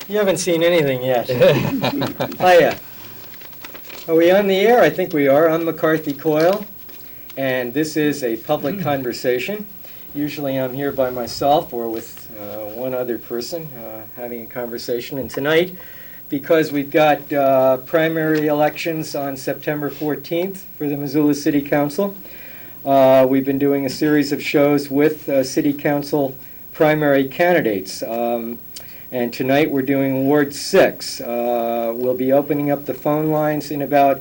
You haven't seen anything yet. Hiya. Are we on the air? I think we are. I'm McCarthy Coyle, and this is a public conversation. Usually I'm here by myself or with one other person having a conversation. And tonight, because we've got primary elections on September 14th for the Missoula City Council, we've been doing a series of shows with City Council primary candidates. And tonight we're doing Ward 6. We'll be opening up the phone lines in about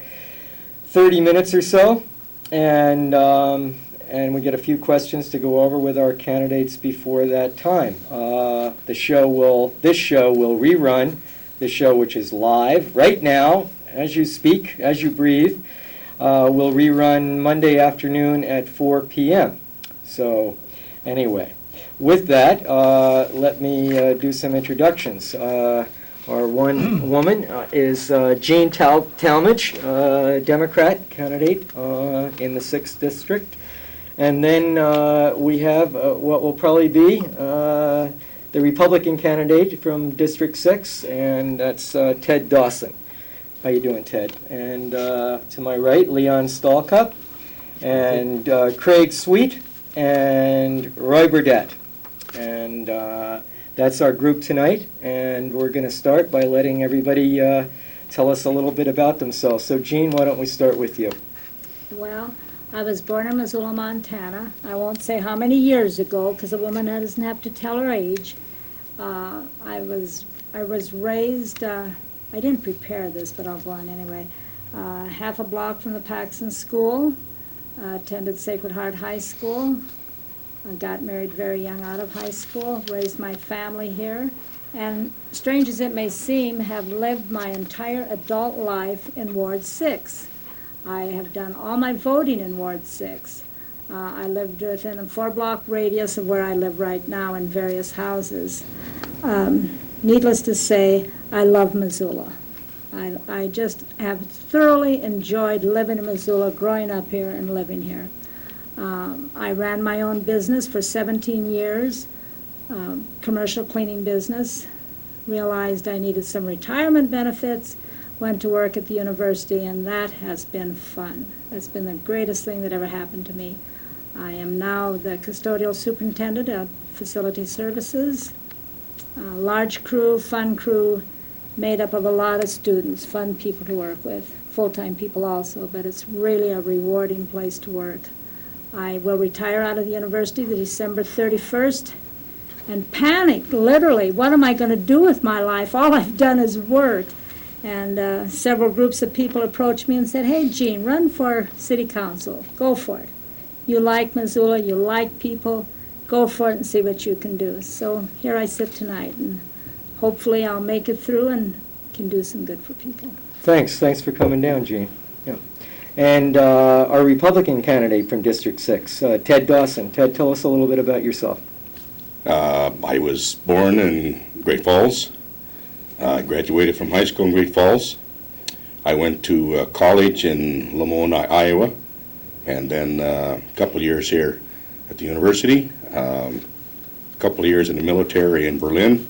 30 minutes or so. And we get a few questions to go over with our candidates before that time. This show will rerun the show, which is live right now, as you speak, as you breathe. Will rerun Monday afternoon at 4 p.m. So anyway. With that, let me do some introductions. Our one woman is Jean Talmadge, Democrat candidate in the 6th District. And then we have what will probably be the Republican candidate from District 6, and that's Ted Dawson. How you doing, Ted? And to my right, Leon Stalcup, and Craig Sweet, and Roy Burdette. And that's our group tonight, and we're going to start by letting everybody tell us a little bit about themselves. So, Jean, why don't we start with you? Well, I was born in Missoula, Montana. I won't say how many years ago, because a woman doesn't have to tell her age. I was raised, I didn't prepare this, but I'll go on anyway, half a block from the Paxson School, attended Sacred Heart High School. I got married very young out of high school, raised my family here, and strange as it may seem, have lived my entire adult life in Ward 6. I have done all my voting in Ward 6. I lived within a 4-block radius of where I live right now in various houses. Needless to say, I love Missoula. I just have thoroughly enjoyed living in Missoula, growing up here and living here. I ran my own business for 17 years, commercial cleaning business, realized I needed some retirement benefits, went to work at the university, and that has been fun. That's been the greatest thing that ever happened to me. I am now the custodial superintendent of facility services, large crew, fun crew, made up of a lot of students, fun people to work with, full-time people also, but it's really a rewarding place to work. I will retire out of the university the December 31st and panicked, literally. What am I going to do with my life? All I've done is work. And several groups of people approached me and said, hey, Jean, run for city council. Go for it. You like Missoula, you like people. Go for it and see what you can do. So here I sit tonight, and hopefully I'll make it through and can do some good for people. Thanks for coming down, Jean. Yeah. And our Republican candidate from District 6, Ted Dawson. Ted, tell us a little bit about yourself. I was born in Great Falls. I graduated from high school in Great Falls. I went to college in Lamona, Iowa, and then a couple of years here at the university, a couple of years in the military in Berlin.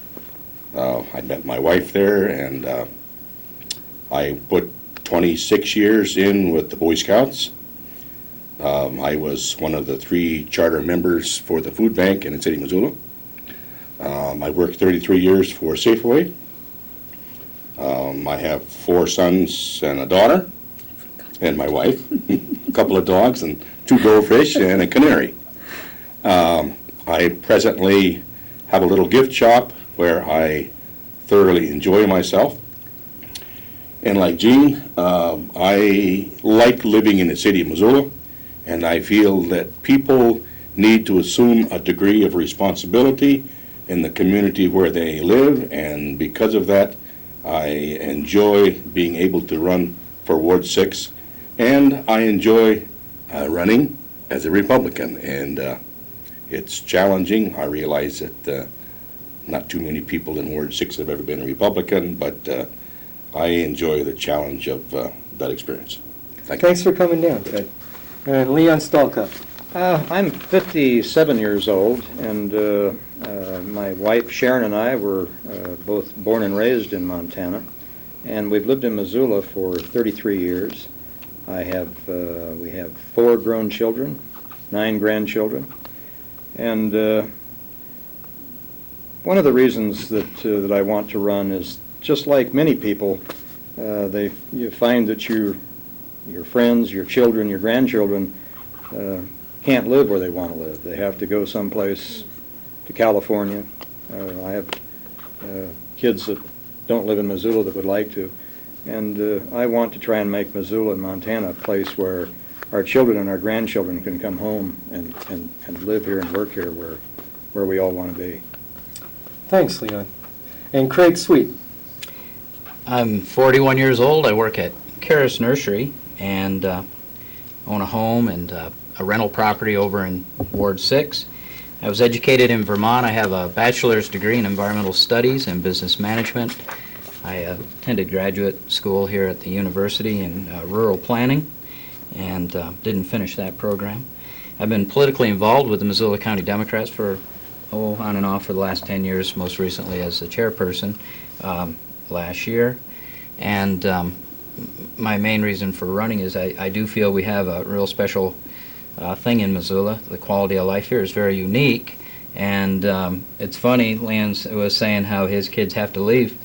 I met my wife there, and I put 26 years in with the Boy Scouts. I was one of the 3 charter members for the food bank in the city of Missoula. I worked 33 years for Safeway. I have 4 sons and a daughter, and my wife, a couple of dogs, and 2 goldfish, and a canary. I presently have a little gift shop where I thoroughly enjoy myself. And like Jean, I like living in the city of Missoula, and I feel that people need to assume a degree of responsibility in the community where they live, and because of that, I enjoy being able to run for Ward 6, and I enjoy running as a Republican, and it's challenging. I realize that not too many people in Ward 6 have ever been a Republican, but I enjoy the challenge of that experience. Thanks for coming down, Ted. And Leon Stalcup. I'm 57 years old, and my wife Sharon and I were both born and raised in Montana, and we've lived in Missoula for 33 years. We have 4 grown children, 9 grandchildren, and one of the reasons that I want to run is just like many people, you find that your friends, your children, your grandchildren can't live where they want to live. They have to go someplace to California. I have kids that don't live in Missoula that would like to. And I want to try and make Missoula and Montana a place where our children and our grandchildren can come home and live here and work here where we all want to be. Thanks, Leon. And Craig Sweet. I'm 41 years old. I work at Karis Nursery and own a home and a rental property over in Ward 6. I was educated in Vermont. I have a bachelor's degree in environmental studies and business management. I attended graduate school here at the university in rural planning and didn't finish that program. I've been politically involved with the Missoula County Democrats for, on and off for the last 10 years, most recently as the chairperson last year. And my main reason for running is I do feel we have a real special thing in Missoula. The quality of life here is very unique. And it's funny, Lance was saying how his kids have to leave.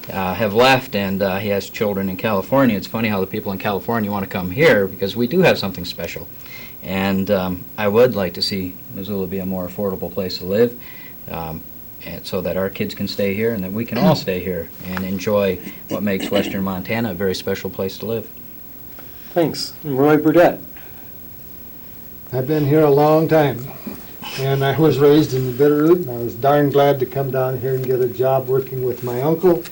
Have left, and he has children in California. It's funny how the people in California want to come here because we do have something special. And I would like to see Missoula be a more affordable place to live, and so that our kids can stay here and that we can all stay here and enjoy what makes Western Montana a very special place to live. Thanks. And Roy Burdette. I've been here a long time, and I was raised in the Bitterroot, and I was darn glad to come down here and get a job working with my uncle.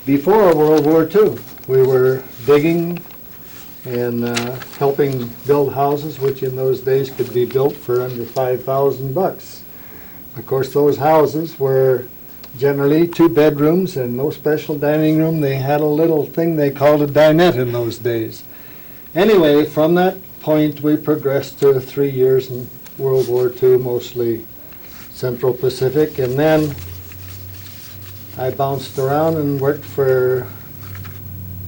Before World War II, we were digging and helping build houses, which in those days could be built for under $5,000. Of course, those houses were generally 2 bedrooms and no special dining room. They had a little thing they called a dinette in those days. Anyway, from that point, we progressed to 3 years in World War II, mostly Central Pacific, and then I bounced around and worked for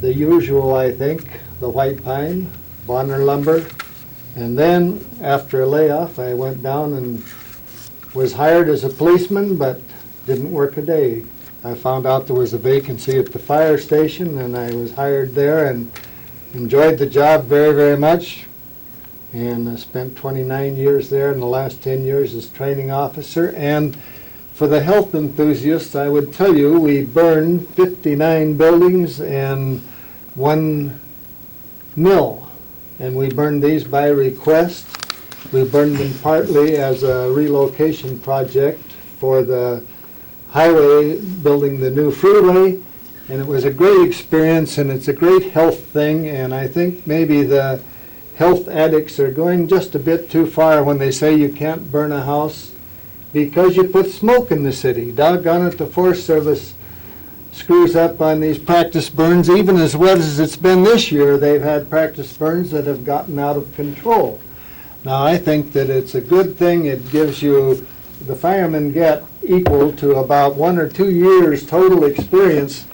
the usual, I think, the White Pine, Bonner Lumber, and then after a layoff, I went down and was hired as a policeman, but didn't work a day. I found out there was a vacancy at the fire station, and I was hired there and enjoyed the job very, very much. And I spent 29 years there, and the last 10 years as training officer. And for the health enthusiasts, I would tell you we burned 59 buildings and 1 mill. And we burned these by request. We burned them partly as a relocation project for the highway, building the new freeway. And it was a great experience, and it's a great health thing. And I think maybe the health addicts are going just a bit too far when they say you can't burn a house because you put smoke in the city. Doggone it, the Forest Service screws up on these practice burns. Even as wet as it's been this year, they've had practice burns that have gotten out of control. Now, I think that it's a good thing. It gives you, the firemen get equal to about 1 or 2 years total experience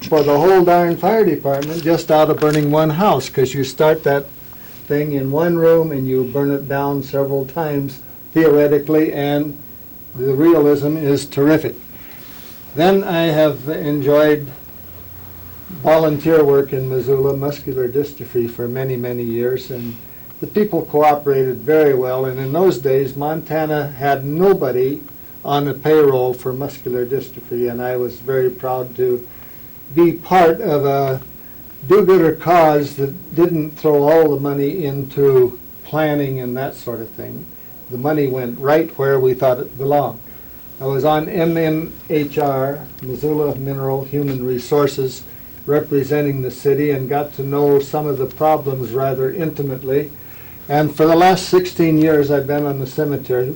for the whole darn fire department just out of burning one house, because you start that thing in one room and you burn it down several times theoretically, and the realism is terrific. Then I have enjoyed volunteer work in Missoula muscular dystrophy for many, many years, and the people cooperated very well. And in those days, Montana had nobody on the payroll for muscular dystrophy, and I was very proud to be part of a do-gooder cause that didn't throw all the money into planning and that sort of thing. The money went right where we thought it belonged. I was on MMHR, Missoula Mineral Human Resources, representing the city, and got to know some of the problems rather intimately. And for the last 16 years, I've been on the cemetery,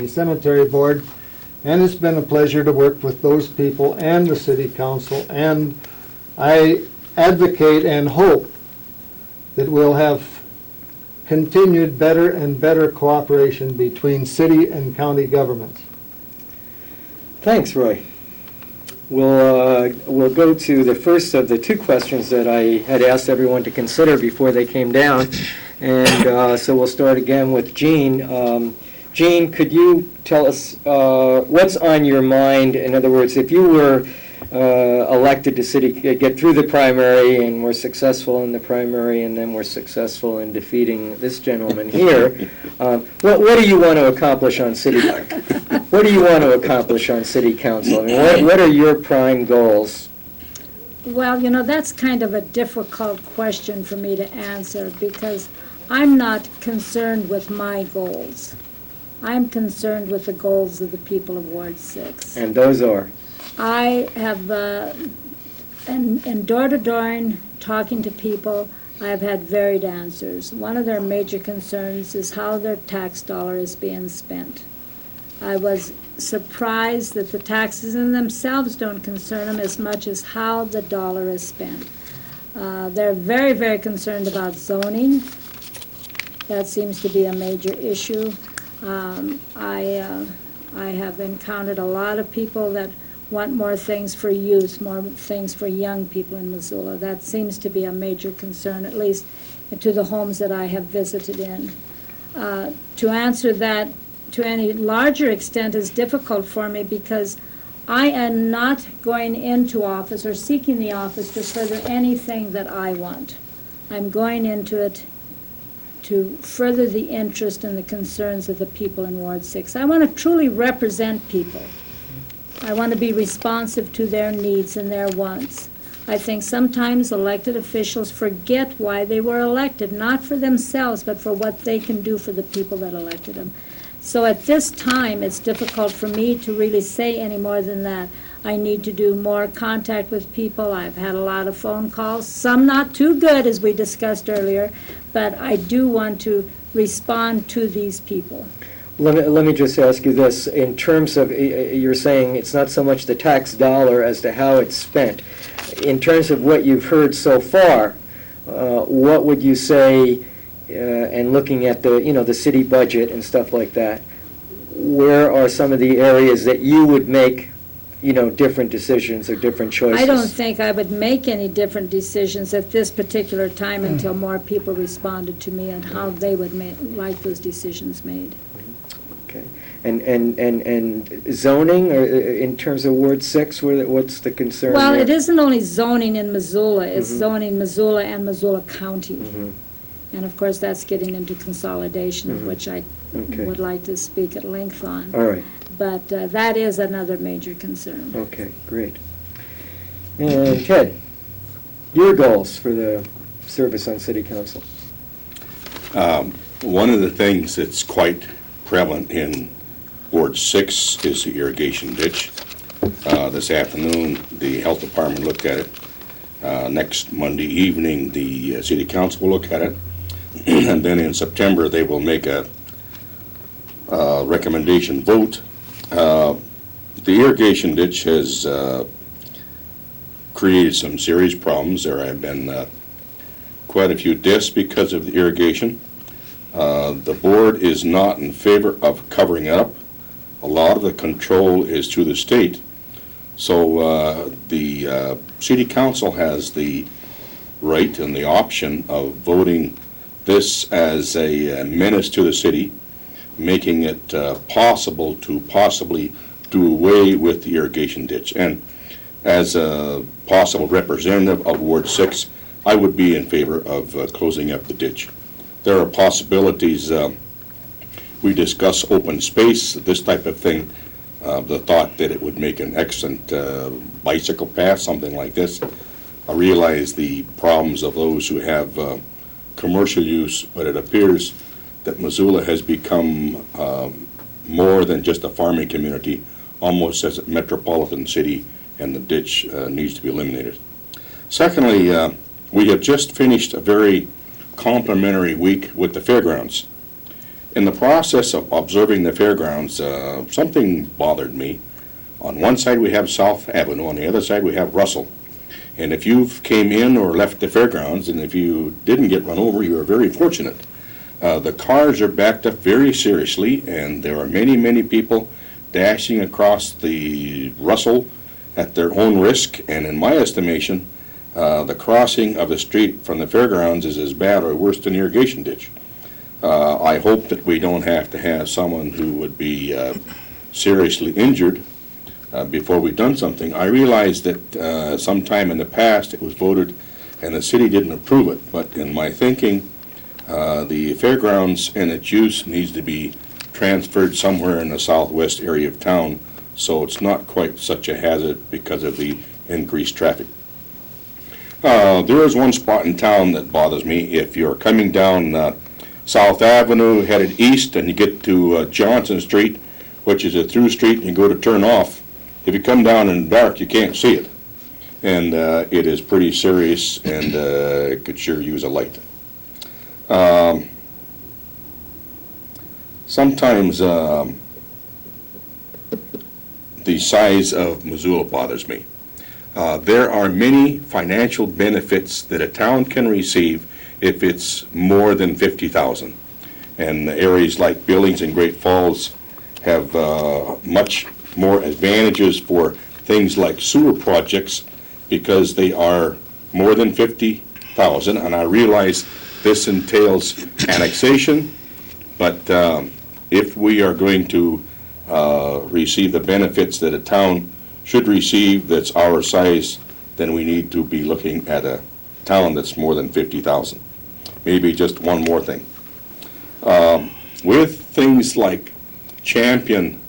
cemetery board, and it's been a pleasure to work with those people and the city council. And I advocate and hope that we'll have continued better and better cooperation between city and county governments. Thanks, Roy. We'll go to the first of the two questions that I had asked everyone to consider before they came down. And so we'll start again with Jean. Jean, could you tell us what's on your mind? In other words, if you were elected to get through the primary and were successful in the primary and then were successful in defeating this gentleman here, what do you want to accomplish on city? What do you want to accomplish on city council? I mean, what are your prime goals? Well, you know, that's kind of a difficult question for me to answer because I'm not concerned with my goals. I'm concerned with the goals of the people of Ward 6. And those are? I have, in door-to-door talking to people, I have had varied answers. One of their major concerns is how their tax dollar is being spent. I was surprised that the taxes in themselves don't concern them as much as how the dollar is spent. They're very, very concerned about zoning. That seems to be a major issue. I have encountered a lot of people that want more things for youth, more things for young people in Missoula. That seems to be a major concern, at least to the homes that I have visited in. To answer that to any larger extent is difficult for me because I am not going into office or seeking the office to further anything that I want. I'm going into it to further the interest and the concerns of the people in Ward 6. I want to truly represent people. I want to be responsive to their needs and their wants. I think sometimes elected officials forget why they were elected, not for themselves, but for what they can do for the people that elected them. So at this time, it's difficult for me to really say any more than that. I need to do more contact with people. I've had a lot of phone calls, some not too good, as we discussed earlier, but I do want to respond to these people. Let me just ask you this. In terms of, you're saying it's not so much the tax dollar as to how it's spent. In terms of what you've heard so far, what would you say, and looking at the city budget and stuff like that, where are some of the areas that you would make different decisions or different choices? I don't think I would make any different decisions at this particular time until more people responded to me and how they would like those decisions made. Okay. And zoning, or in terms of Ward 6, what's the concern Well, there? it isn't only zoning in Missoula, it's zoning Missoula and Missoula County. And of course, that's getting into consolidation, of which I would like to speak at length on. All right. But that is another major concern. Okay, great. And Ted, your goals for the service on City Council? One of the things that's quite prevalent in Ward 6 is the irrigation ditch. This afternoon, the Health Department looked at it. Next Monday evening, the City Council will look at it. And then in September, they will make a recommendation vote. The irrigation ditch has created some serious problems. There have been quite a few deaths because of the irrigation. The board is not in favor of covering it up. A lot of the control is to the state. So the City Council has the right and the option of voting this as a menace to the city, making it possible to possibly do away with the irrigation ditch. And as a possible representative of Ward 6, I would be in favor of closing up the ditch. There are possibilities. We discuss open space, this type of thing. The thought that it would make an excellent bicycle path, something like this. I realize the problems of those who have commercial use, but it appears that Missoula has become more than just a farming community, almost as a metropolitan city, and the ditch needs to be eliminated. Secondly, we have just finished a very complimentary week with the fairgrounds. In the process of observing the fairgrounds, something bothered me. On one side we have South Avenue, on the other side we have Russell. And if you came in or left the fairgrounds, and if you didn't get run over, you were very fortunate. The cars are backed up very seriously, and there are many, many people dashing across the Russell at their own risk, and in my estimation, the crossing of the street from the fairgrounds is as bad or worse than the irrigation ditch. I hope that we don't have to have someone who would be seriously injured before we've done something. I realize that sometime in the past it was voted and the city didn't approve it, but in my thinking, the fairgrounds and its use needs to be transferred somewhere in the southwest area of town, so it's not quite such a hazard because of the increased traffic. There is one spot in town that bothers me. If you're coming down South Avenue, headed east, and you get to Johnson Street, which is a through street, and you go to turn off, if you come down in the dark, you can't see it. And it is pretty serious, and it could sure use a light. Sometimes the size of Missoula bothers me. There are many financial benefits that a town can receive if it's more than 50,000. And areas like Billings and Great Falls have much more advantages for things like sewer projects because they are more than 50,000. And I realize this entails annexation, but if we are going to receive the benefits that a town should receive that's our size, then we need to be looking at a town that's more than 50,000. Maybe just one more thing. With things like Champion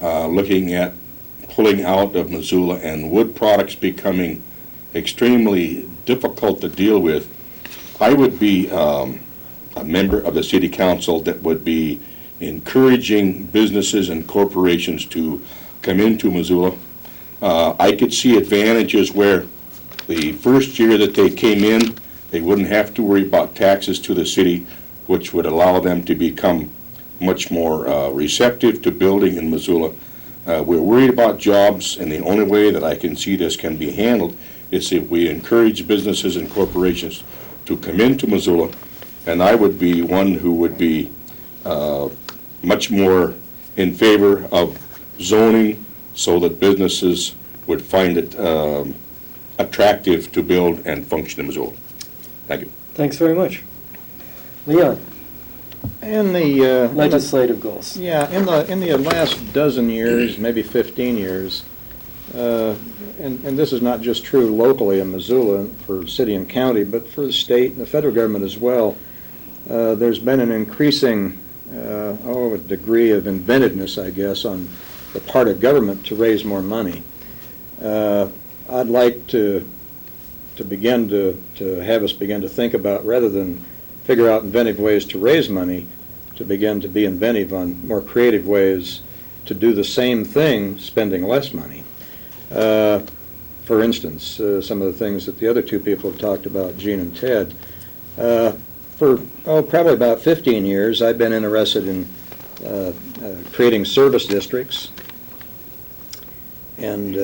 looking at pulling out of Missoula and wood products becoming extremely difficult to deal with, I would be a member of the city council that would be encouraging businesses and corporations to come into Missoula. I could see advantages where the first year that they came in, they wouldn't have to worry about taxes to the city, which would allow them to become much more receptive to building in Missoula. We're worried about jobs, and the only way that I can see this can be handled is if we encourage businesses and corporations to come into Missoula, and I would be one who would be much more in favor of zoning so that businesses would find it attractive to build and function in Missoula. Thank you. Thanks very much. Leon, And the legislative goals. Yeah, in the last dozen years, maybe 15 years, and this is not just true locally in Missoula for city and county, but for the state and the federal government as well, there's been an increasing degree of inventiveness, I guess, on the part of government to raise more money. I'd like to begin to have us begin to think about, rather than figure out inventive ways to raise money, to begin to be inventive on more creative ways to do the same thing, spending less money. For instance, some of the things that the other two people have talked about, Gene and Ted. For probably about 15 years, I've been interested in creating service districts, and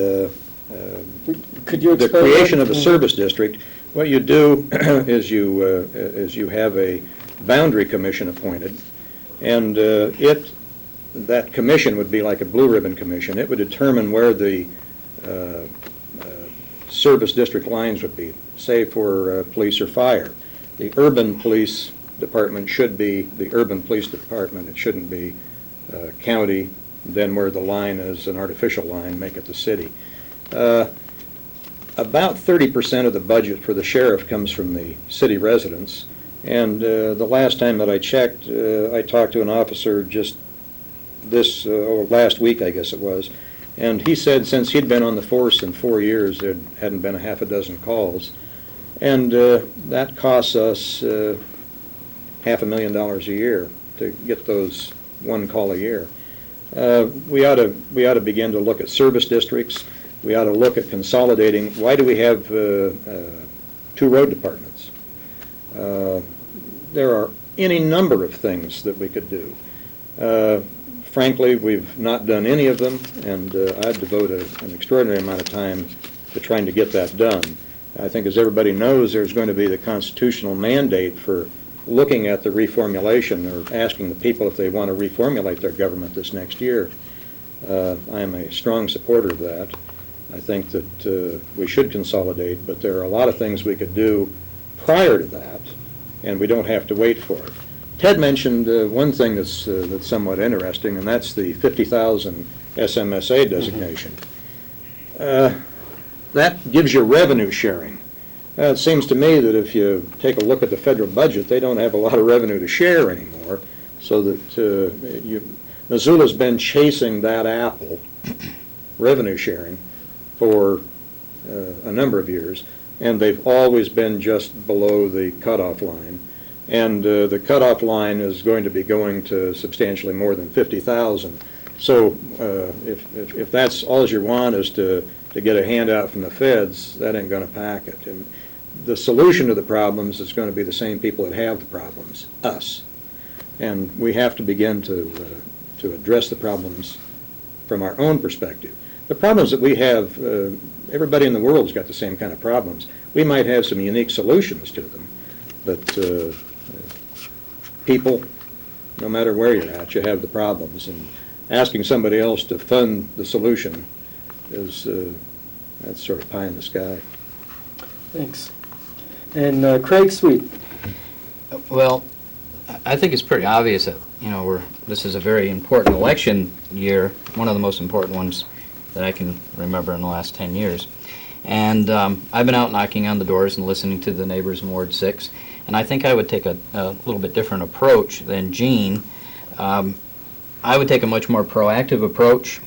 Could you the explain creation that? of a service district. What you do is you have a boundary commission appointed, and that commission would be like a blue ribbon commission. It would determine where the service district lines would be, say for police or fire. The urban police department should be the urban police department. It shouldn't be county. Then where the line is an artificial line, make it the city. About 30% of the budget for the sheriff comes from the city residents. And the last time that I checked, I talked to an officer just last week, I guess it was, and he said since he'd been on the force in 4 years, there hadn't been a half a dozen calls. And that costs us $500,000 a year to get those one call a year. We ought to begin to look at service districts. We ought to look at consolidating. Why do we have 2 road departments? There are any number of things that we could do. Frankly, we've not done any of them, and I'd devote an extraordinary amount of time to trying to get that done. I think, as everybody knows, there's going to be the constitutional mandate for looking at the reformulation or asking the people if they want to reformulate their government this next year. I am a strong supporter of that. I think that we should consolidate, but there are a lot of things we could do prior to that, and we don't have to wait for it. Ted mentioned one thing that's somewhat interesting, and that's the 50,000 SMSA designation. That gives you revenue sharing. It seems to me that if you take a look at the federal budget, they don't have a lot of revenue to share anymore, so that Missoula's been chasing that apple, revenue sharing, for a number of years, and they've always been just below the cutoff line. And the cutoff line is going to be going to substantially more than 50,000. So if that's all you want is to get a handout from the feds, that ain't going to pack it. And the solution to the problems is going to be the same people that have the problems, us. And we have to begin to address the problems from our own perspective. The problems that we have, everybody in the world's got the same kind of problems. We might have some unique solutions to them, but people, no matter where you're at, you have the problems. And asking somebody else to fund the solution is, that's sort of pie in the sky. Thanks. And Craig Sweet. Well, I think it's pretty obvious that, this is a very important election year, one of the most important ones that I can remember in the last 10 years. And I've been out knocking on the doors and listening to the neighbors in Ward 6, and I think I would take a little bit different approach than Gene. I would take a much more proactive approach.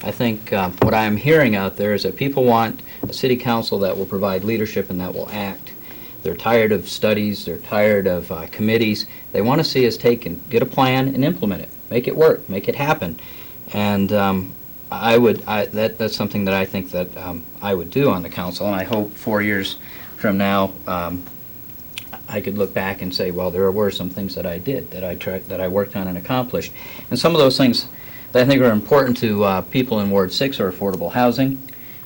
I think what I'm hearing out there is that people want a city council that will provide leadership and that will act. They're tired of studies, they're tired of committees. They want to see us take and get a plan and implement it, make it work, make it happen. And that's something that I think that I would do on the council, and I hope 4 years from now I could look back and say, well, there were some things that I did, that I worked on and accomplished. And some of those things that I think are important to people in Ward 6 are affordable housing.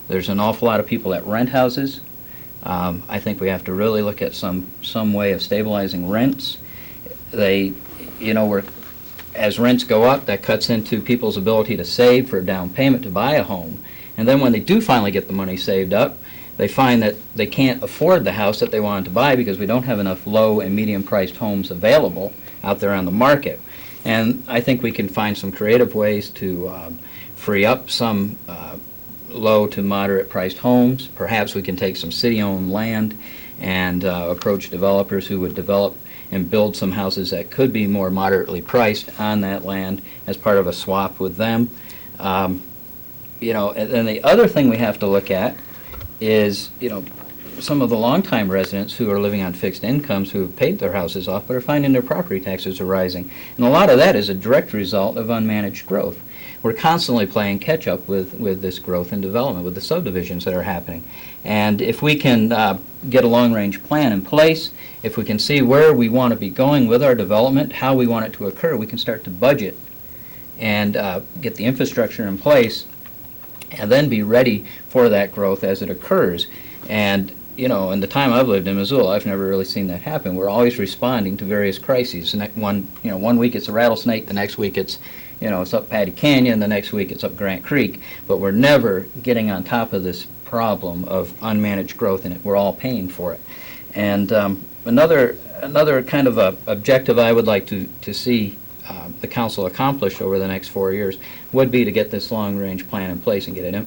There's an awful lot of people that rent houses. I think we have to really look at some way of stabilizing rents. As rents go up, that cuts into people's ability to save for a down payment to buy a home. And then when they do finally get the money saved up, they find that they can't afford the house that they wanted to buy because we don't have enough low and medium priced homes available out there on the market. And I think we can find some creative ways to free up some low to moderate priced homes. Perhaps we can take some city-owned land and approach developers who would develop and build some houses that could be more moderately priced on that land as part of a swap with them. And then the other thing we have to look at is, some of the longtime residents who are living on fixed incomes who have paid their houses off but are finding their property taxes are rising. And a lot of that is a direct result of unmanaged growth. We're constantly playing catch-up with this growth and development, with the subdivisions that are happening. And if we can get a long-range plan in place, if we can see where we want to be going with our development, how we want it to occur, we can start to budget and get the infrastructure in place and then be ready for that growth as it occurs. And, in the time I've lived in Missoula, I've never really seen that happen. We're always responding to various crises. And one week it's a rattlesnake, the next week it's up Patty Canyon, the next week it's up Grant Creek, but we're never getting on top of this problem of unmanaged growth, and we're all paying for it. And another kind of objective I would like to see the council accomplish over the next 4 years would be to get this long-range plan in place and get it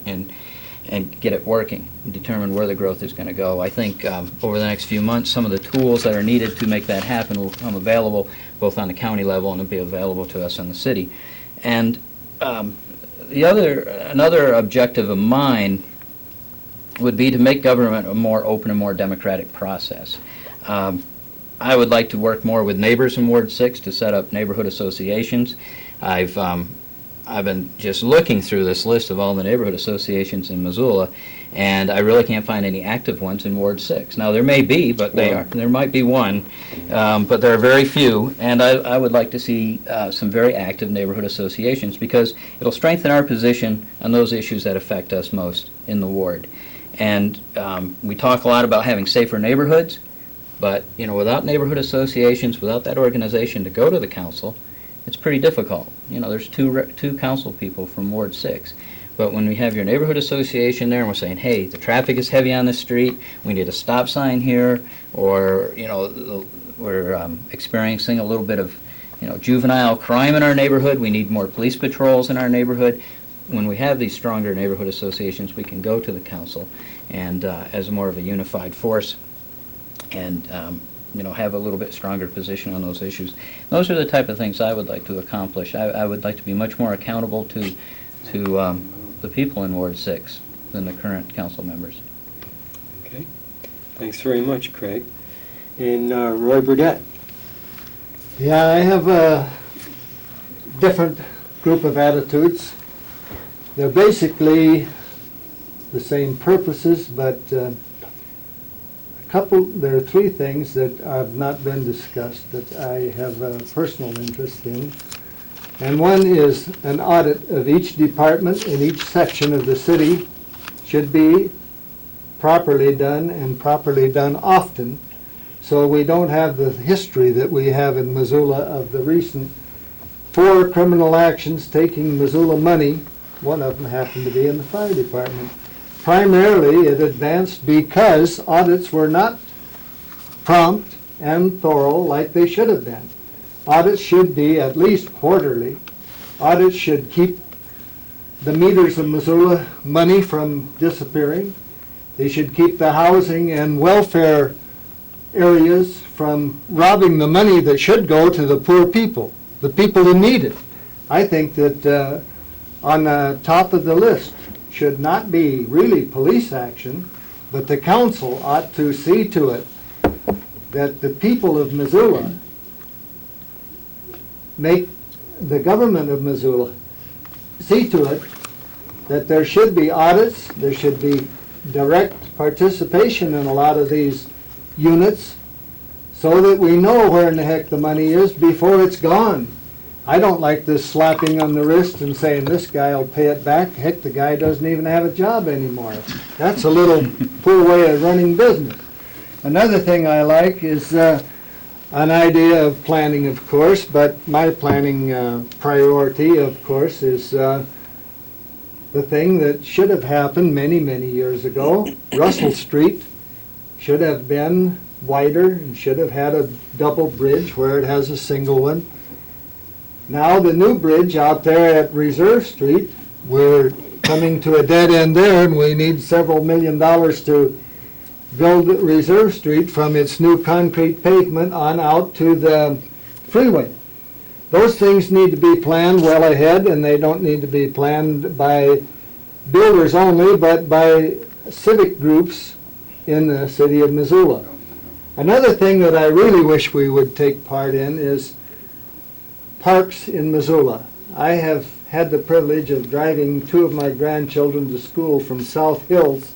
and get it working, and determine where the growth is going to go. I think over the next few months, some of the tools that are needed to make that happen will become available both on the county level and will be available to us in the city. And another objective of mine would be to make government a more open and more democratic process. I would like to work more with neighbors in Ward 6 to set up neighborhood associations. I've been just looking through this list of all the neighborhood associations in Missoula, and I really can't find any active ones in Ward 6. Now, there may be, but there might be one, but there are very few, and I would like to see some very active neighborhood associations because it'll strengthen our position on those issues that affect us most in the ward. And we talk a lot about having safer neighborhoods. But, without neighborhood associations, without that organization to go to the council, it's pretty difficult. There's two council people from Ward 6. But when we have your neighborhood association there and we're saying, hey, the traffic is heavy on this street, we need a stop sign here, or, we're experiencing a little bit of, juvenile crime in our neighborhood, we need more police patrols in our neighborhood. When we have these stronger neighborhood associations, we can go to the council and as more of a unified force and have a little bit stronger position on those issues. Those are the type of things I would like to accomplish. I would like to be much more accountable to the people in Ward 6 than the current council members. Okay, thanks very much, Craig. And Roy Burdette. Yeah, I have a different group of attitudes. They're basically the same purposes, but there are three things that have not been discussed that I have a personal interest in. And one is an audit of each department in each section of the city should be properly done and properly done often, so we don't have the history that we have in Missoula of the recent 4 criminal actions taking Missoula money. One of them happened to be in the fire department. Primarily, it advanced because audits were not prompt and thorough like they should have been. Audits should be at least quarterly. Audits should keep the meters of Missoula money from disappearing. They should keep the housing and welfare areas from robbing the money that should go to the poor people, the people who need it. I think that on the top of the list should not be really police action, but the council ought to see to it that the people of Missoula make the government of Missoula see to it that there should be audits, there should be direct participation in a lot of these units so that we know where in the heck the money is before it's gone. I don't like this slapping on the wrist and saying this guy will pay it back. Heck, the guy doesn't even have a job anymore. That's a little poor way of running business. Another thing I like is an idea of planning, of course, but my planning priority, of course, is the thing that should have happened many, many years ago. Russell Street should have been wider and should have had a double bridge where it has a single one. Now the new bridge out there at Reserve Street, we're coming to a dead end there, and we need several $1 million to build Reserve Street from its new concrete pavement on out to the freeway. Those things need to be planned well ahead, and they don't need to be planned by builders only, but by civic groups in the city of Missoula. Another thing that I really wish we would take part in is parks in Missoula. I have had the privilege of driving 2 of my grandchildren to school from South Hills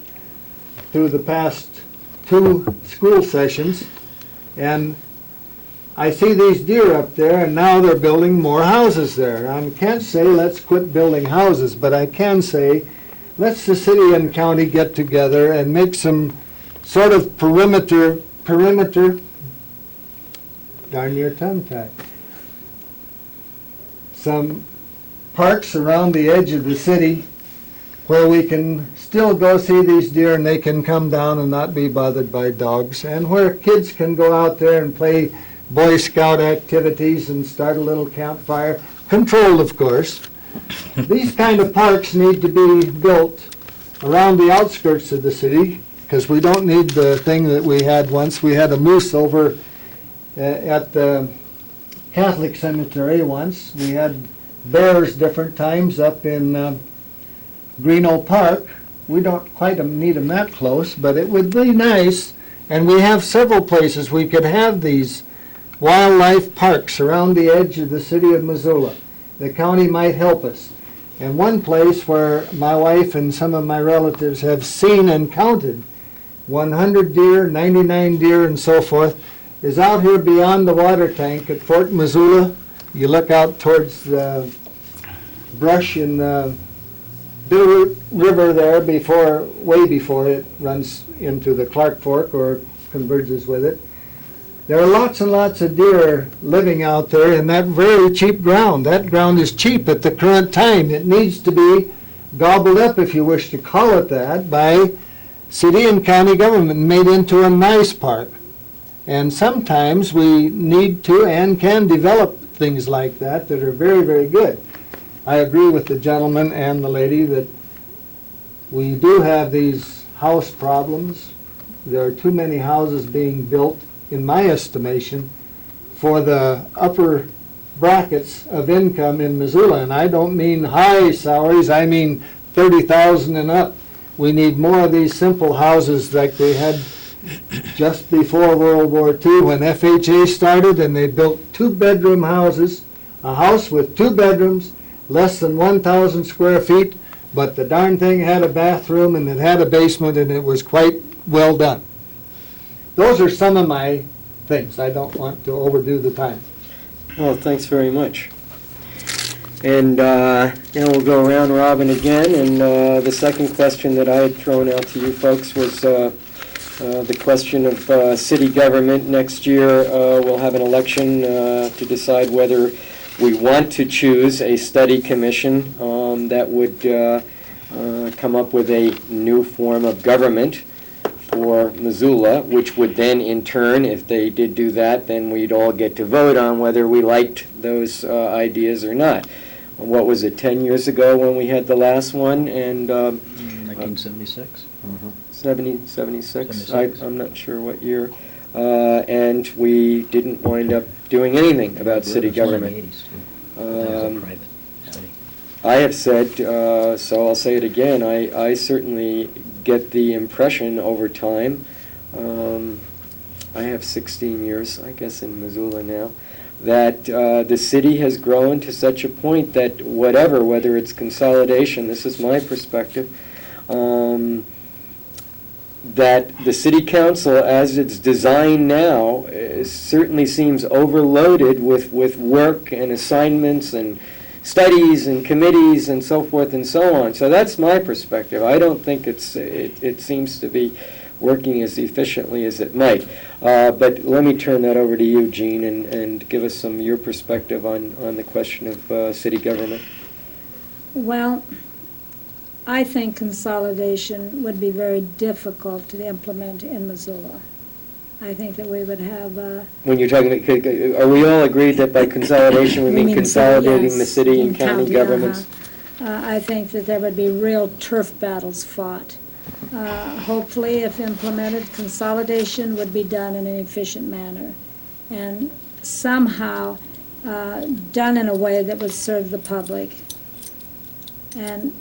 through the past 2 school sessions, and I see these deer up there, and now they're building more houses there. I can't say let's quit building houses, but I can say let's the city and county get together and make some sort of perimeter, darn near tongue-tied, some parks around the edge of the city where we can still go see these deer and they can come down and not be bothered by dogs, and where kids can go out there and play Boy Scout activities and start a little campfire, controlled of course. These kind of parks need to be built around the outskirts of the city, because we don't need the thing that we had once. We had a moose over at the Catholic cemetery once. We had bears different times up in Greeno Park. We don't quite need them that close, but it would be nice, and we have several places we could have these wildlife parks around the edge of the city of Missoula. The county might help us. And one place where my wife and some of my relatives have seen and counted 100 deer, 99 deer, and so forth, is out here beyond the water tank at Fort Missoula. You look out towards the brush in the Bitterroot River there way before it runs into the Clark Fork or converges with it. There are lots and lots of deer living out there in that very cheap ground. That ground is cheap at the current time. It needs to be gobbled up, if you wish to call it that, by city and county government, made into a nice park. And sometimes we need to and can develop things like that that are very, very good. I agree with the gentleman and the lady that we do have these house problems. There are too many houses being built, in my estimation, for the upper brackets of income in Missoula. And I don't mean high salaries, I mean 30,000 and up. We need more of these simple houses like they had just before World War II when FHA started, and they built 2-bedroom houses, a house with 2 bedrooms, less than 1,000 square feet, but the darn thing had a bathroom and it had a basement and it was quite well done. Those are some of my things. I don't want to overdo the time. Well, thanks very much. And now we'll go around robin again, and the second question that I had thrown out to you folks was the question of city government. Next year we'll have an election to decide whether we want to choose a study commission that would come up with a new form of government for Missoula, which would then in turn, if they did do that, then we'd all get to vote on whether we liked those ideas or not. What was it, 10 years ago when we had the last one? And 1976. 76? 76. I'm not sure what year. And we didn't wind up doing anything about city government. I have said, so I'll say it again, I certainly get the impression over time, I have 16 years, I guess, in Missoula now, that the city has grown to such a point that whether it's consolidation, this is my perspective, that the city council, as it's designed now, certainly seems overloaded with work and assignments and studies and committees and so forth and so on. So that's my perspective. I don't think it seems to be working as efficiently as it might. But let me turn that over to you, Jean, and give us some of your perspective on the question of city government. Well, I think consolidation would be very difficult to implement in Missoula. I think that we would have... When you're talking about, are we all agreed that by consolidation we mean consolidating the city and county governments? I think that there would be real turf battles fought. Hopefully, if implemented, consolidation would be done in an efficient manner and somehow done in a way that would serve the public and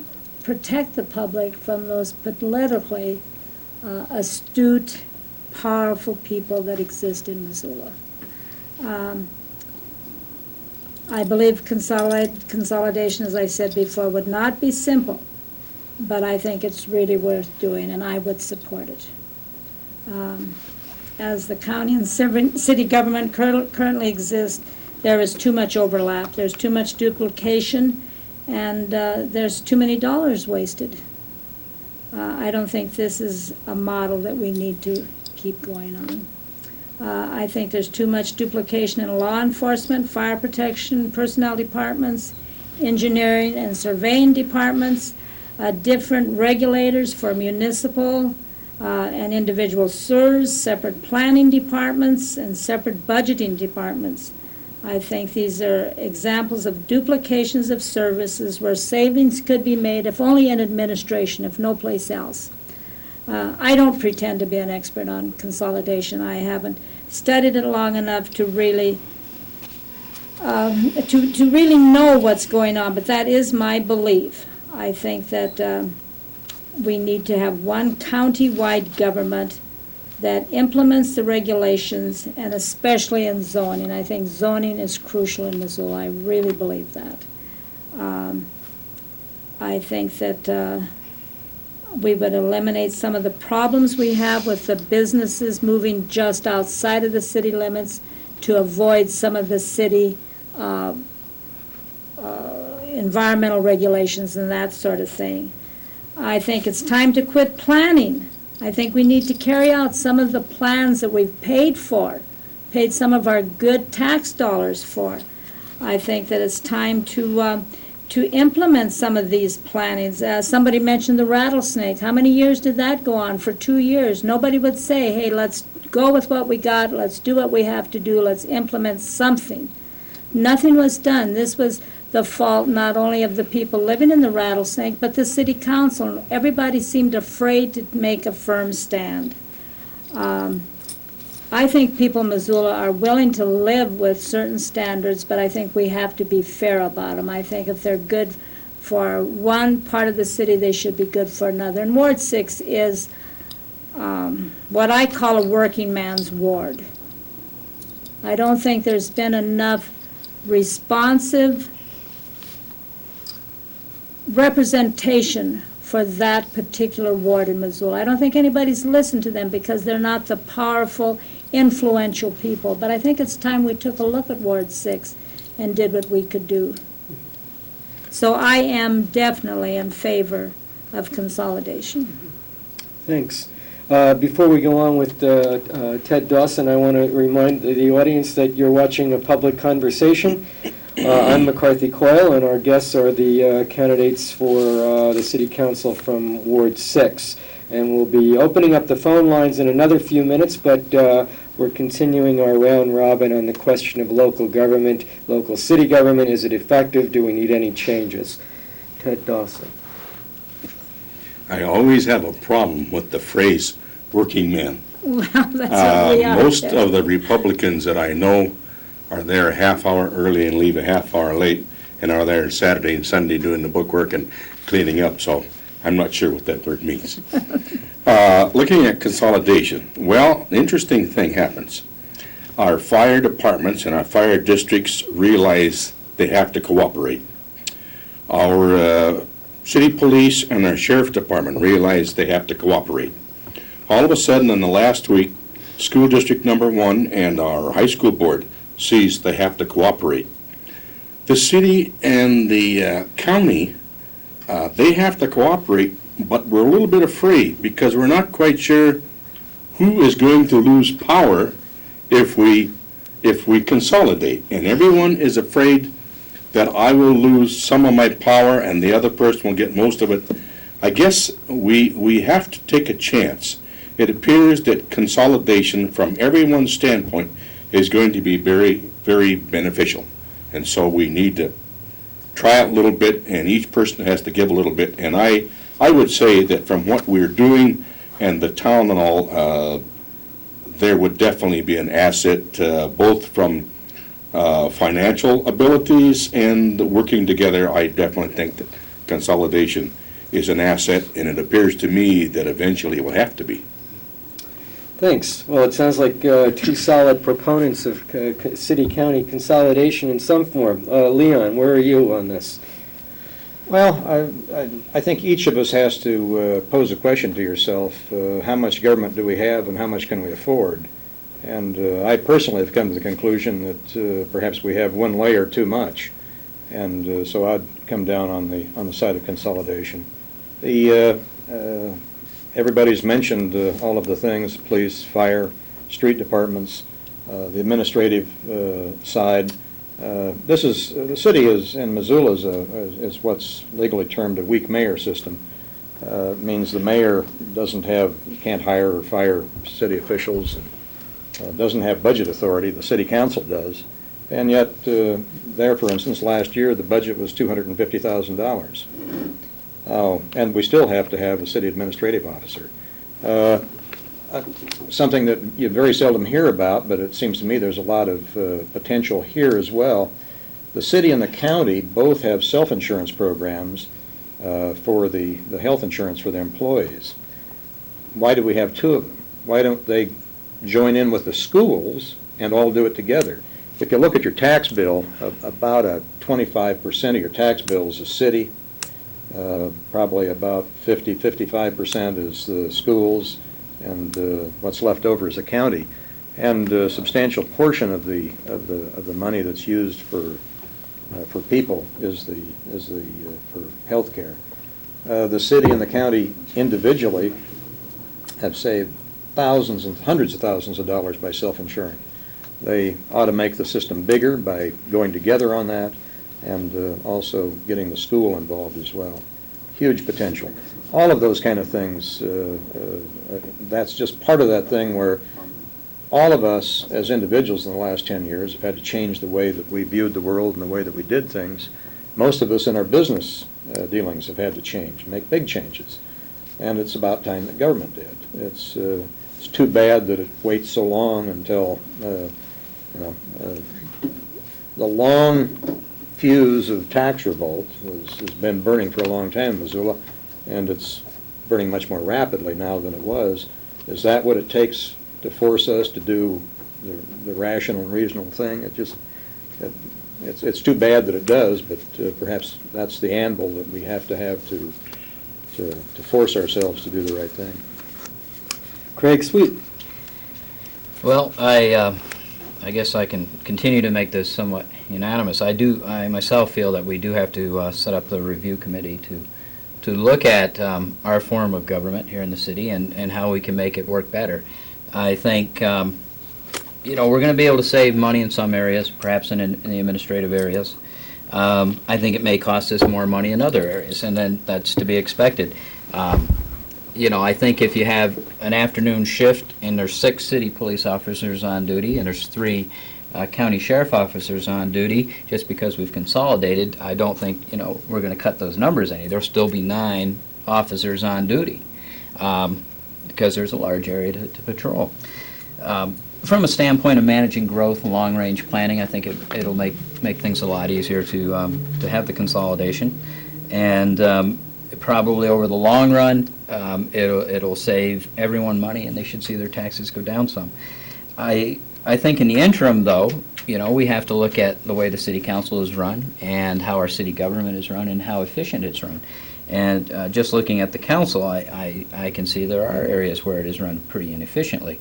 protect the public from those politically astute, powerful people that exist in Missoula. I believe consolidation, as I said before, would not be simple, but I think it's really worth doing, and I would support it. As the county and city government currently exist, there is too much overlap, there's too much duplication, and there's too many dollars wasted. I don't think this is a model that we need to keep going on. I think there's too much duplication in law enforcement, fire protection, personnel departments, engineering and surveying departments, different regulators for municipal and individual SERS, separate planning departments, and separate budgeting departments. I think these are examples of duplications of services where savings could be made, if only in administration, if no place else. I don't pretend to be an expert on consolidation. I haven't studied it long enough to really to really know what's going on, but that is my belief. I think that we need to have one county-wide government that implements the regulations, and especially in zoning. I think zoning is crucial in Missoula. I really believe that. I think that we would eliminate some of the problems we have with the businesses moving just outside of the city limits to avoid some of the city environmental regulations and that sort of thing. I think it's time to quit planning. I think we need to carry out some of the plans that we've paid for paid some of our good tax dollars for. I think that it's time to implement some of these plannings. Somebody mentioned the rattlesnake. How many years did that go on? For 2 years. Nobody would say, hey, let's go with what we got, let's do what we have to do, let's implement something. Nothing was done. This was the fault not only of the people living in the rattlesnake, but the city council. Everybody seemed afraid to make a firm stand. I think people in Missoula are willing to live with certain standards, but I think we have to be fair about them. I think if they're good for one part of the city, they should be good for another. And Ward 6 is what I call a working man's ward. I don't think there's been enough responsive representation for that particular ward in Missoula. I don't think anybody's listened to them because they're not the powerful, influential people. But I think it's time we took a look at Ward 6 and did what we could do. So I am definitely in favor of consolidation. Thanks. Before we go on with Ted Dawson, I want to remind the audience that you're watching a public conversation. I'm McCarthy Coyle, and our guests are the candidates for the City Council from Ward 6. And we'll be opening up the phone lines in another few minutes, but we're continuing our round robin on the question of local government, local city government. Is it effective? Do we need any changes? Ted Dawson. I always have a problem with the phrase "working man." Well, that's what we are. Most of the Republicans that I know are there a half hour early and leave a half hour late, and are there Saturday and Sunday doing the bookwork and cleaning up, so I'm not sure what that word means. Looking at consolidation, well, an interesting thing happens. Our fire departments and our fire districts realize they have to cooperate. Our city police and our sheriff department realize they have to cooperate. All of a sudden, in the last week, school district number 1 and our high school board sees they have to cooperate. The city and the county, they have to cooperate, but we're a little bit afraid because we're not quite sure who is going to lose power if we consolidate. And everyone is afraid that I will lose some of my power and the other person will get most of it. I guess we have to take a chance. It appears that consolidation from everyone's standpoint is going to be very, very beneficial. And so we need to try it a little bit, and each person has to give a little bit. And I would say that from what we're doing and the town and all, there would definitely be an asset, both from financial abilities and working together. I definitely think that consolidation is an asset, and it appears to me that eventually it will have to be. Thanks. Well, it sounds like two solid proponents of city-county consolidation in some form. Leon, where are you on this? Well, I think each of us has to pose a question to yourself. How much government do we have and how much can we afford? And I personally have come to the conclusion that perhaps we have one layer too much. And so I'd come down on the side of consolidation. Everybody's mentioned all of the things: police, fire, street departments, the administrative side. The city in Missoula is what's legally termed a weak mayor system. It means the mayor can't hire or fire city officials, and doesn't have budget authority. The city council does. And yet, there, for instance, last year the budget was $250,000. And we still have to have a city administrative officer. Something that you very seldom hear about, but it seems to me there's a lot of potential here as well. The city and the county both have self-insurance programs for the health insurance for their employees. Why do we have two of them? Why don't they join in with the schools and all do it together? If you look at your tax bill, about 25% of your tax bill is the city. Probably about 55% is the schools, and what's left over is the county. And a substantial portion of the money that's used for people is for health care. The city and the county individually have saved thousands and hundreds of thousands of dollars by self-insuring. They ought to make the system bigger by going together on that, and also getting the school involved as well. Huge potential. All of those kind of things, that's just part of that thing where all of us as individuals in the last 10 years have had to change the way that we viewed the world and the way that we did things. Most of us in our business dealings have had to change, make big changes. And it's about time that government did. It's too bad that it waits so long until, the long fuse of tax revolt has been burning for a long time in Missoula, and it's burning much more rapidly now than it was. Is that what it takes to force us to do the rational and reasonable thing? It's too bad that it does, but perhaps that's the anvil that we have to force ourselves to do the right thing. Craig Sweet. Well, I guess I can continue to make this somewhat unanimous. I myself feel that we do have to set up the review committee to look at our form of government here in the city and how we can make it work better. I think, we're going to be able to save money in some areas, perhaps in the administrative areas. I think it may cost us more money in other areas, and then that's to be expected. I think if you have an afternoon shift and there's 6 city police officers on duty and there's 3 county sheriff officers on duty, just because we've consolidated, I don't think, we're going to cut those numbers any. There'll still be 9 officers on duty because there's a large area to patrol. From a standpoint of managing growth and long-range planning, I think it'll make things a lot easier to have the consolidation. And probably over the long run, it'll save everyone money, and they should see their taxes go down some. I think in the interim, though, we have to look at the way the city council is run and how our city government is run and how efficient it's run. And just looking at the council, I can see there are areas where it is run pretty inefficiently.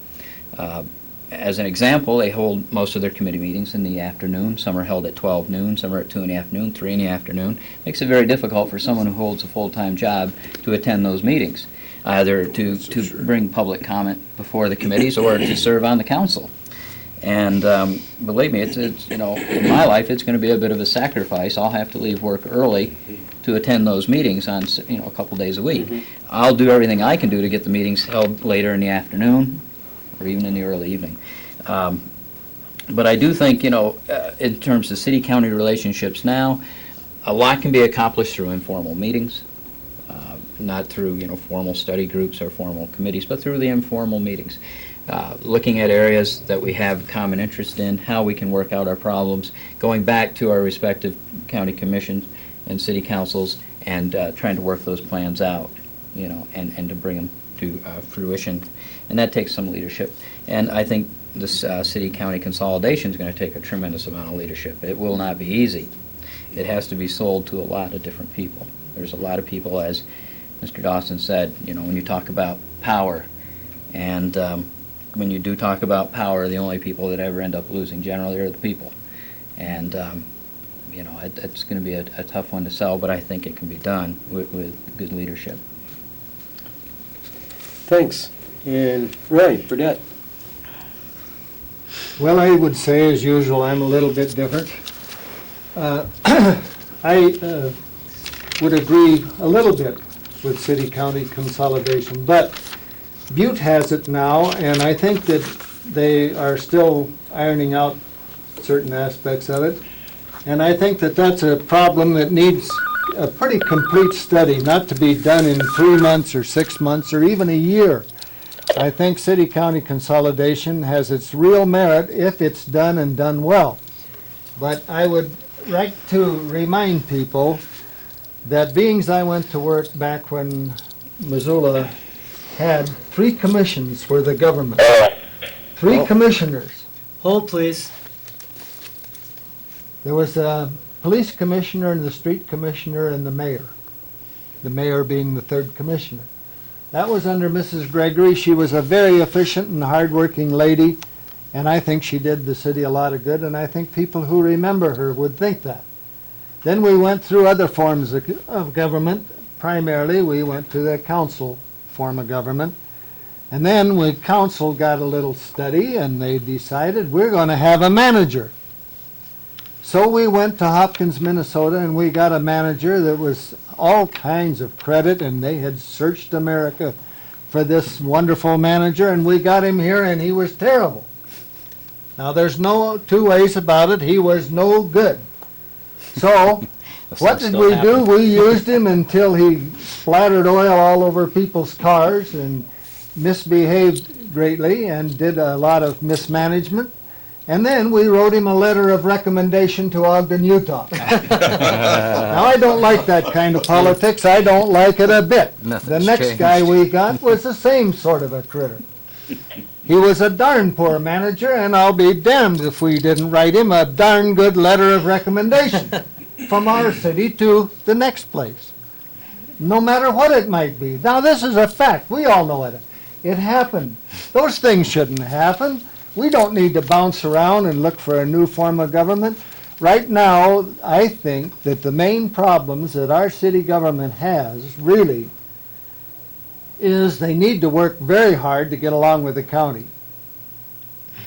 As an example, they hold most of their committee meetings in the afternoon. Some are held at 12 noon, some are at 2 in the afternoon, 3 in the afternoon. Makes it very difficult for someone who holds a full-time job to attend those meetings, either to bring public comment before the committees or to serve on the council. And believe me, it's in my life, it's going to be a bit of a sacrifice. I'll have to leave work early to attend those meetings on a couple days a week. Mm-hmm. I'll do everything I can do to get the meetings held later in the afternoon or even in the early evening. But I do think, in terms of city-county relationships now, a lot can be accomplished through informal meetings, not through, formal study groups or formal committees, but through the informal meetings. Looking at areas that we have common interest in, how we can work out our problems, going back to our respective county commissions and city councils and trying to work those plans out, and to bring them to fruition. And that takes some leadership. And I think this city-county consolidation is going to take a tremendous amount of leadership. It will not be easy. It has to be sold to a lot of different people. There's a lot of people, as Mr. Dawson said, when you talk about power, and when you do talk about power, the only people that ever end up losing generally are the people. And, it's going to be a tough one to sell, but I think it can be done with good leadership. Thanks. And Roy Burdette. Well, I would say, as usual, I'm a little bit different. I would agree a little bit with city-county consolidation, but Butte has it now, and I think that they are still ironing out certain aspects of it. And I think that that's a problem that needs a pretty complete study, not to be done in 3 months or 6 months or even a year. I think city-county consolidation has its real merit if it's done and done well. But I would like to remind people that beings I went to work back when Missoula had 3 commissions for the government. 3 commissioners. Hold, please. There was a police commissioner and the street commissioner and the mayor being the 3rd commissioner. That was under Mrs. Gregory. She was a very efficient and hardworking lady, and I think she did the city a lot of good, and I think people who remember her would think that. Then we went through other forms of government. Primarily, we went to the council form of government, And then the council got a little study and they decided we're going to have a manager. So we went to Hopkins, Minnesota, and we got a manager that was all kinds of credit, and they had searched America for this wonderful manager, and we got him here, and he was terrible. Now, there's no two ways about it. He was no good. So, what did we do? We used him until he splattered oil all over people's cars and misbehaved greatly and did a lot of mismanagement. And then we wrote him a letter of recommendation to Ogden, Utah. Now, I don't like that kind of politics. I don't like it a bit. The next guy we got was the same sort of a critter. He was a darn poor manager, and I'll be damned if we didn't write him a darn good letter of recommendation from our city to the next place, no matter what it might be. Now, this is a fact. We all know it. It happened. Those things shouldn't happen. We don't need to bounce around and look for a new form of government. Right now, I think that the main problems that our city government has, really, is they need to work very hard to get along with the county.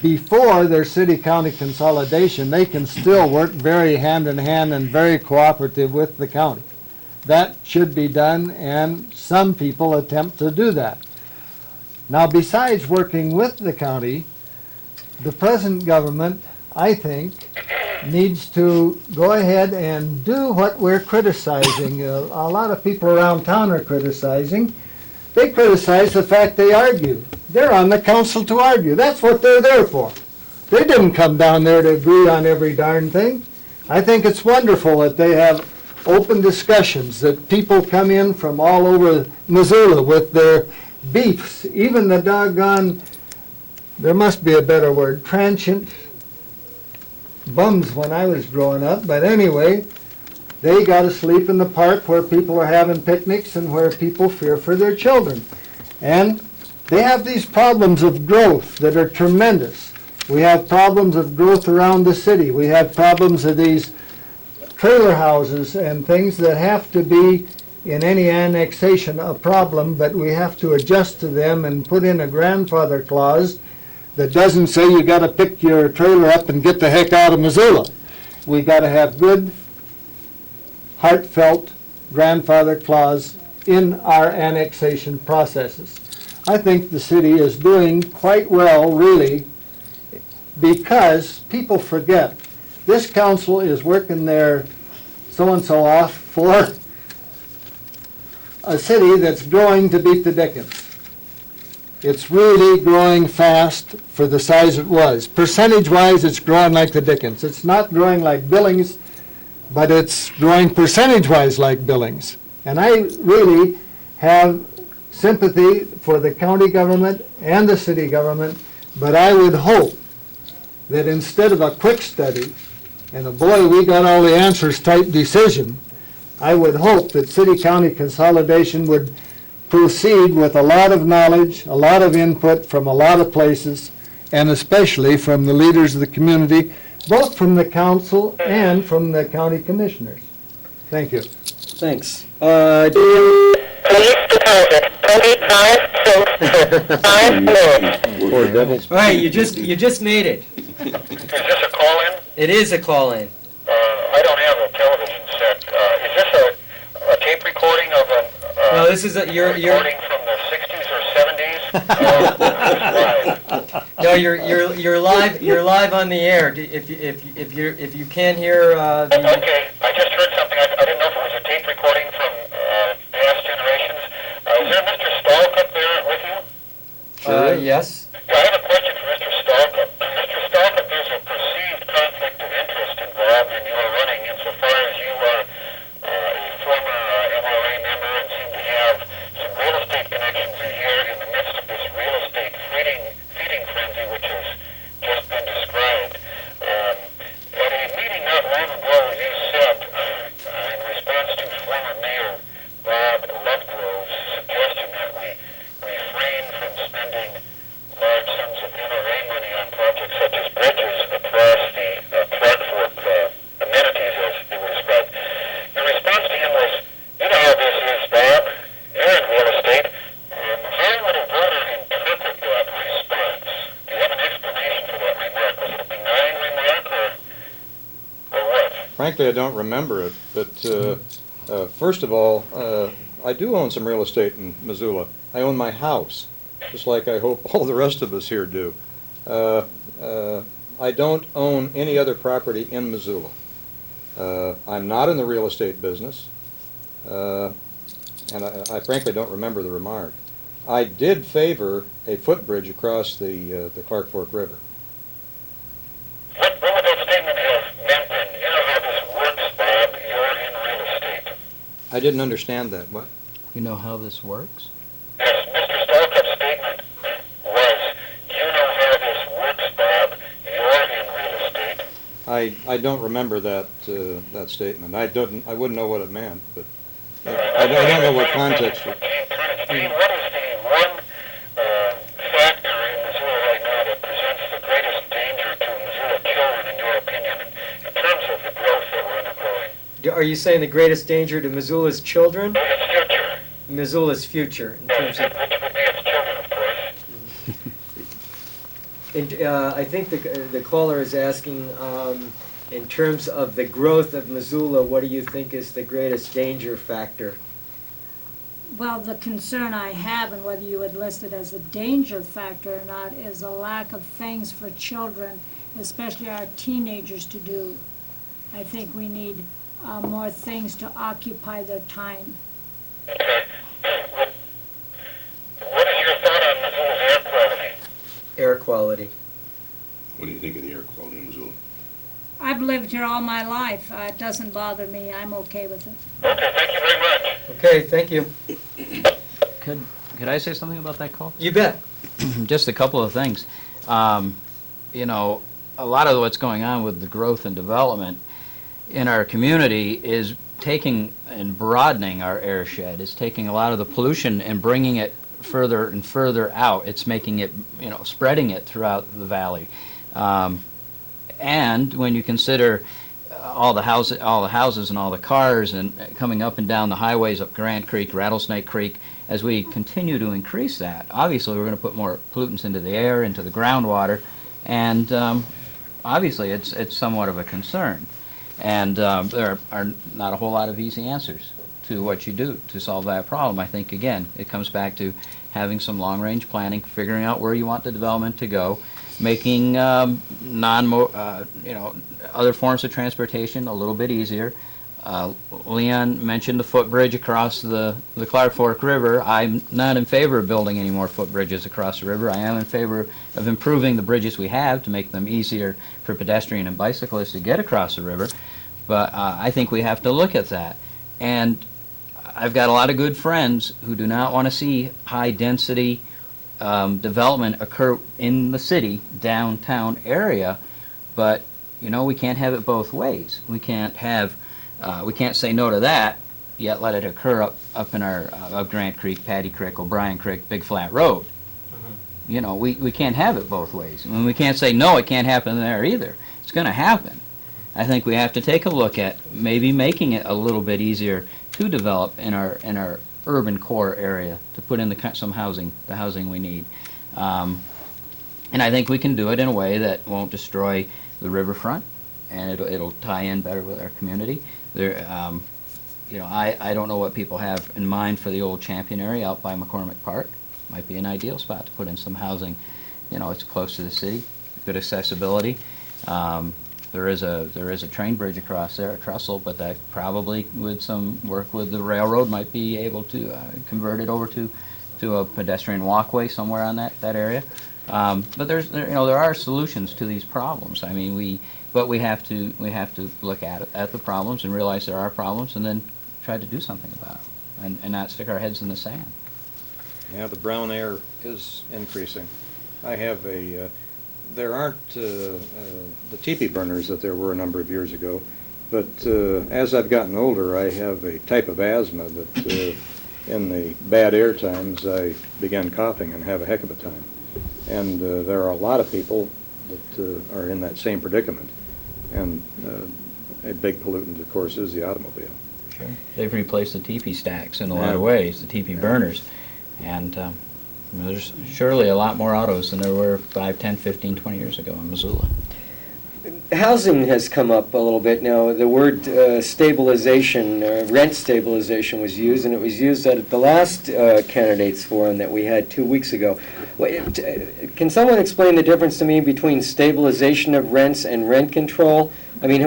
Before their city-county consolidation, they can still work very hand-in-hand and very cooperative with the county. That should be done, and some people attempt to do that. Now, besides working with the county, the present government, I think, needs to go ahead and do what we're criticizing. A lot of people around town are criticizing. They criticize the fact they argue. They're on the council to argue. That's what they're there for. They didn't come down there to agree on every darn thing. I think it's wonderful that they have open discussions, that people come in from all over Missoula with their beefs, even the doggone, there must be a better word, transient bums when I was growing up, but anyway, they got to sleep in the park where people are having picnics and where people fear for their children. And they have these problems of growth that are tremendous. We have problems of growth around the city. We have problems of these trailer houses and things that have to be, in any annexation, a problem, but we have to adjust to them and put in a grandfather clause that doesn't say you got to pick your trailer up and get the heck out of Missoula. We got to have good, heartfelt grandfather clause in our annexation processes. I think the city is doing quite well, really, because people forget this council is working their so-and-so off for a city that's growing to beat the dickens. It's really growing fast for the size it was. Percentage-wise, it's growing like the dickens. It's not growing like Billings, but it's growing percentage-wise like Billings. And I really have sympathy for the county government and the city government, but I would hope that instead of a quick study and a boy, we got all the answers type decision, I would hope that city-county consolidation would proceed with a lot of knowledge, a lot of input from a lot of places, and especially from the leaders of the community, both from the council and from the county commissioners. Thank you. Thanks. Poor devils. All right, you just made it. Is this a call-in? It is a call-in. I don't have a television set. Is this a tape recording of a No, this is you're recording from the 60s or 70s? no, you're live. You're live on the air. If you can't hear the. Okay, I just heard something. I didn't know if it was a tape recording from past generations. Is there Mr. Stalk up there with you? Yes. Yeah, I have a question for Mr. Stalkup. Mr. Stalkup, there's a perceived conflict of interest involved in your running insofar as you are a former MLA member and seem to have some real estate connections here in the midst of this real estate feeding frenzy which has just been described. At a meeting not long ago, you said, in response to former Mayor Bob Lovegrove's suggestion that we refrain from spending Frankly, I don't remember it, but first of all, I do own some real estate in Missoula. I own my house, just like I hope all the rest of us here do. I don't own any other property in Missoula. I'm not in the real estate business, and I frankly don't remember the remark. I did favor a footbridge across the Clark Fork River. What would that statement have meant then? You know how this works, Bob. You're in real estate. I didn't understand that. What? You know how this works? Yes, Mr. Starkup's statement was, you know how this works, Bob. You're in real estate. I don't remember that that statement. I wouldn't know what it meant, but I don't know what context. What is the one factor in Missoula right now that presents the greatest danger to Missoula children, in your opinion, in terms of the growth that we're undergoing? Are you saying the greatest danger to Missoula's children? Its future. Missoula's future, in terms of... Which would be its children, of course. I think the caller is asking, in terms of the growth of Missoula, what do you think is the greatest danger factor? Well, the concern I have, and whether you would list it as a danger factor or not, is a lack of things for children, especially our teenagers, to do. I think we need more things to occupy their time. Okay. What is your thought on Missoula's air quality? Air quality. What do you think of the air quality in Missoula? I've lived here all my life. It doesn't bother me. I'm okay with it. Okay, thank you very much. Okay, thank you. Could I say something about that call? You bet. Just a couple of things. You know, a lot of what's going on with the growth and development in our community is taking and broadening our airshed. It's taking a lot of the pollution and bringing it further and further out. It's making it, you know, spreading it throughout the valley. And when you consider all the houses and all the cars and coming up and down the highways up Grant Creek, Rattlesnake Creek, as we continue to increase that, obviously we're going to put more pollutants into the air, into the groundwater, and obviously it's somewhat of a concern. And there are not a whole lot of easy answers to what you do to solve that problem. I think, again, it comes back to having some long-range planning, figuring out where you want the development to go, making other forms of transportation a little bit easier. Leon mentioned the footbridge across the Clark Fork River. I'm not in favor of building any more footbridges across the river. I am in favor of improving the bridges we have to make them easier for pedestrian and bicyclists to get across the river. But I think we have to look at that. And I've got a lot of good friends who do not want to see high-density development occur in the city, downtown area, but you know, we can't have it both ways. We can't say no to that, yet let it occur up in our up Grant Creek, Patty Creek, O'Brien Creek, Big Flat Road. You know, we can't have it both ways. I mean, we can't say no, it can't happen there either. It's going to happen. I think we have to take a look at maybe making it a little bit easier to develop in our urban core area, to put in some housing, the housing we need. And I think we can do it in a way that won't destroy the riverfront, and it'll tie in better with our community. There, you know, I don't know what people have in mind for the old Champion area out by McCormick Park. Might be an ideal spot to put in some housing. You know, it's close to the city, good accessibility. There is a train bridge across there, a trestle, but that probably with some work with the railroad might be able to convert it over to a pedestrian walkway somewhere on that area. But there are solutions to these problems. I mean, we have to look at the problems and realize there are problems, and then try to do something about them, and not stick our heads in the sand. Yeah, the brown air is increasing. I have there aren't the teepee burners that there were a number of years ago, but as I've gotten older, I have a type of asthma that in the bad air times I began coughing and have a heck of a time. And there are a lot of people that are in that same predicament. And a big pollutant, of course, is the automobile. Sure. They've replaced the teepee stacks in a lot of ways, the teepee burners. And there's surely a lot more autos than there were 5, 10, 15, 20 years ago in Missoula. housing has come up a little bit now. The word stabilization, rent stabilization was used, and it was used at the last candidates forum that we had 2 weeks ago. Can someone explain the difference to me between stabilization of rents and rent control? I mean,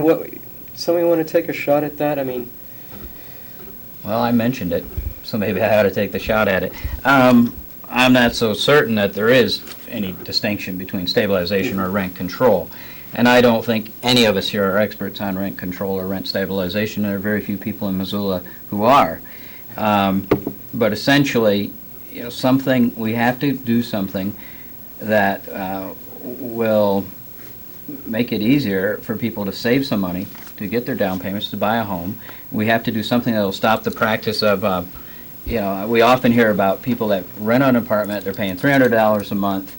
somebody want to take a shot at that? I mean, Well, I mentioned it, so maybe I ought to take the shot at it. I'm not so certain that there is any distinction between stabilization or rent control. And I don't think any of us here are experts on rent control or rent stabilization. There are very few people in Missoula who are. But essentially, we have to do something that will make it easier for people to save some money, to get their down payments, to buy a home. We have to do something that will stop the practice of, we often hear about people that rent an apartment, they're paying $300 a month.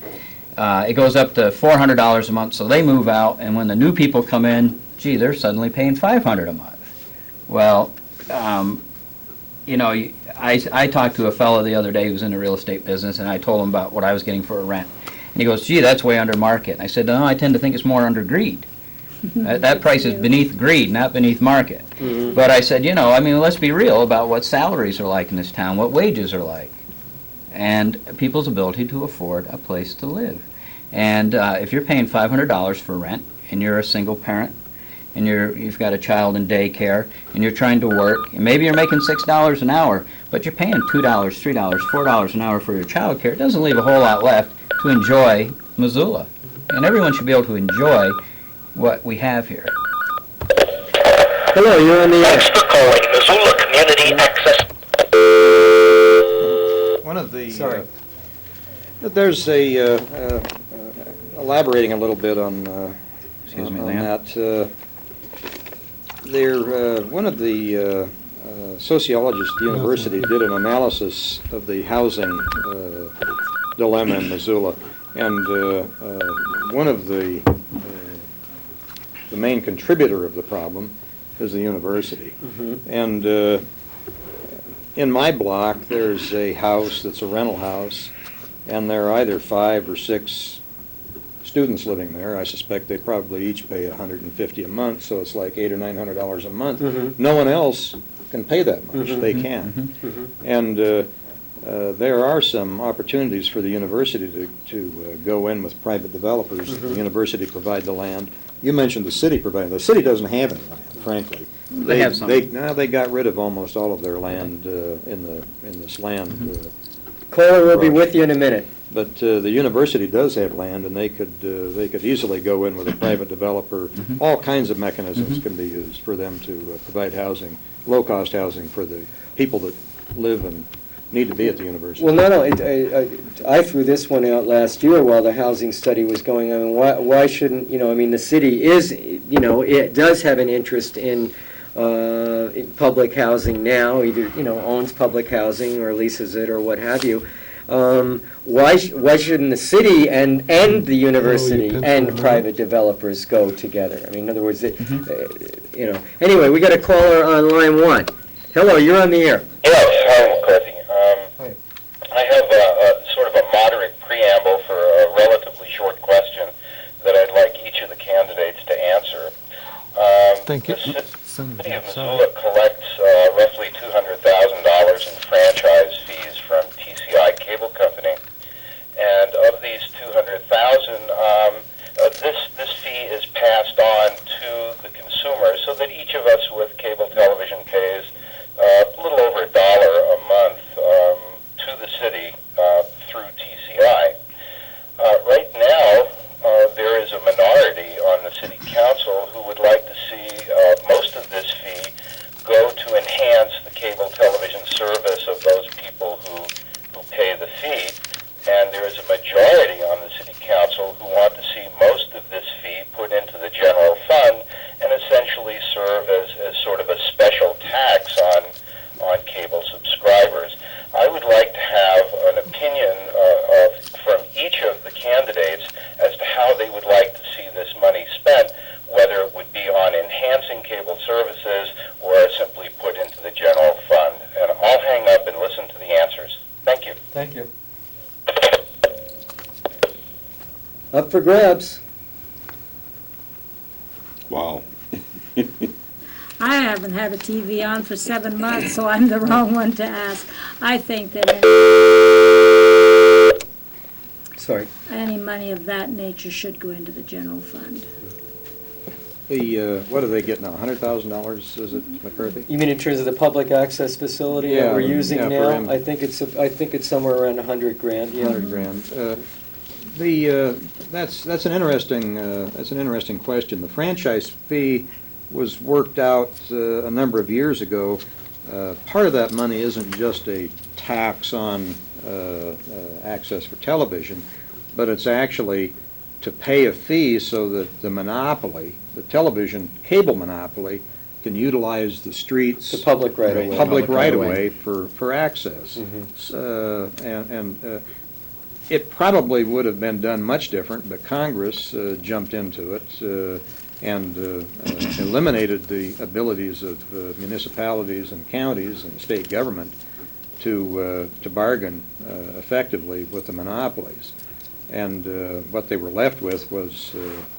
It goes up to $400 a month, so they move out, and when the new people come in, gee, they're suddenly paying $500 a month. Well, I talked to a fellow the other day who was in the real estate business, and I told him about what I was getting for a rent. And he goes, gee, that's way under market. And I said, no, I tend to think it's more under greed. That price is beneath greed, not beneath market. Mm-hmm. But I said, let's be real about what salaries are like in this town, what wages are like, and people's ability to afford a place to live. And if you're paying $500 for rent, and you're a single parent, and you've got a child in daycare, and you're trying to work, and maybe you're making $6 an hour, but you're paying $2, $3, $4 an hour for your child care, it doesn't leave a whole lot left to enjoy Missoula. And everyone should be able to enjoy what we have here. hello, you're on the air. Thanks for calling Missoula Community Access. One of the, Sorry. there's elaborating a little bit on, Excuse me, on Leon. that. One of the sociologists at the university did an analysis of the housing dilemma in Missoula, and one of the main contributor of the problem is the university. Mhm. And in my block, there's a house that's a rental house, and there are either 5 or 6 students living there. I suspect they probably each pay $150 a month, so it's like $800 or $900 a month. Mhm. No one else can pay that much. Mhm. They can. Mhm. And there are some opportunities for the university to go in with private developers. Mhm. The university provide the land. You mentioned the city providing. The city doesn't have any land, frankly. They have some. They got rid of almost all of their land in this land. Mm-hmm. Kohler will be with you in a minute. But the university does have land, and they could easily go in with a private developer. All kinds of mechanisms can be used for them to provide housing, low-cost housing for the people that live and need to be at the university. Well, I threw this one out last year while the housing study was going on. Why shouldn't, the city is, it does have an interest in public housing now, either, owns public housing or leases it or what have you. Why shouldn't the city and the university and private developers go together? I mean, in other words, Anyway, we got a caller on line 1. Hello, you're on the air. Yes, hi, McCarthy. I have sort of a moderate preamble for a relatively short question that I'd like each of the candidates to answer. Thank you. The city of Missoula collects roughly $200,000 in franchise fees from TCI Cable Company, and of these $200,000, this fee is passed on to the consumer, so that each of us with cable television pays a little over $1 a month to the city through TCI. Right now, there is a minority on the city council who would like to see most of this fee go to enhance the cable television service of those people who pay the fee. And there is a majority on the city council who want to see most of this fee put into the general fund and essentially serve as sort of a special tax on cable subscribers. I would like to have an opinion from each of the candidates as to how they would like to see this money spent, whether it would be on enhancing cable services or simply put into the general fund. And I'll hang up and listen to the answers. Thank you. Thank you. Up for grabs. I haven't had a TV on for 7 months, so I'm the wrong one to ask. I think that Sorry. any money of that nature should go into the general fund. What do they get now, $100,000, is it, McCarthy? You mean in terms of the public access facility that Yeah, we're using yeah, for now? him. I think it's somewhere around 100 grand, yeah. 100 grand. That's an interesting question. The franchise fee was worked out a number of years ago. Part of that money isn't just a tax on access for television, but it's actually to pay a fee so that the monopoly, the television cable monopoly, can utilize the streets. The public right away. Public right right-of-way. away for access. It probably would have been done much different, but Congress jumped into it and eliminated the abilities of municipalities and counties and state government to bargain effectively with the monopolies. And what they were left with was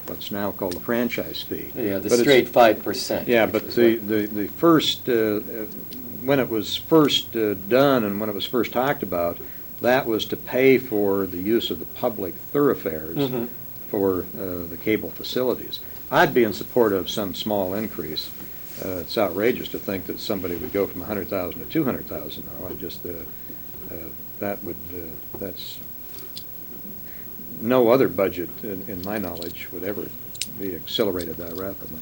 what's now called the franchise fee. Yeah, the But it's- straight 5%. Yeah, but the first, when it was first done and when it was first talked about, that was to pay for the use of the public thoroughfares Mhm. for the cable facilities. I'd be in support of some small increase. It's outrageous to think that somebody would go from 100,000 to 200,000 now. That's, no other budget, in my knowledge, would ever be accelerated that rapidly.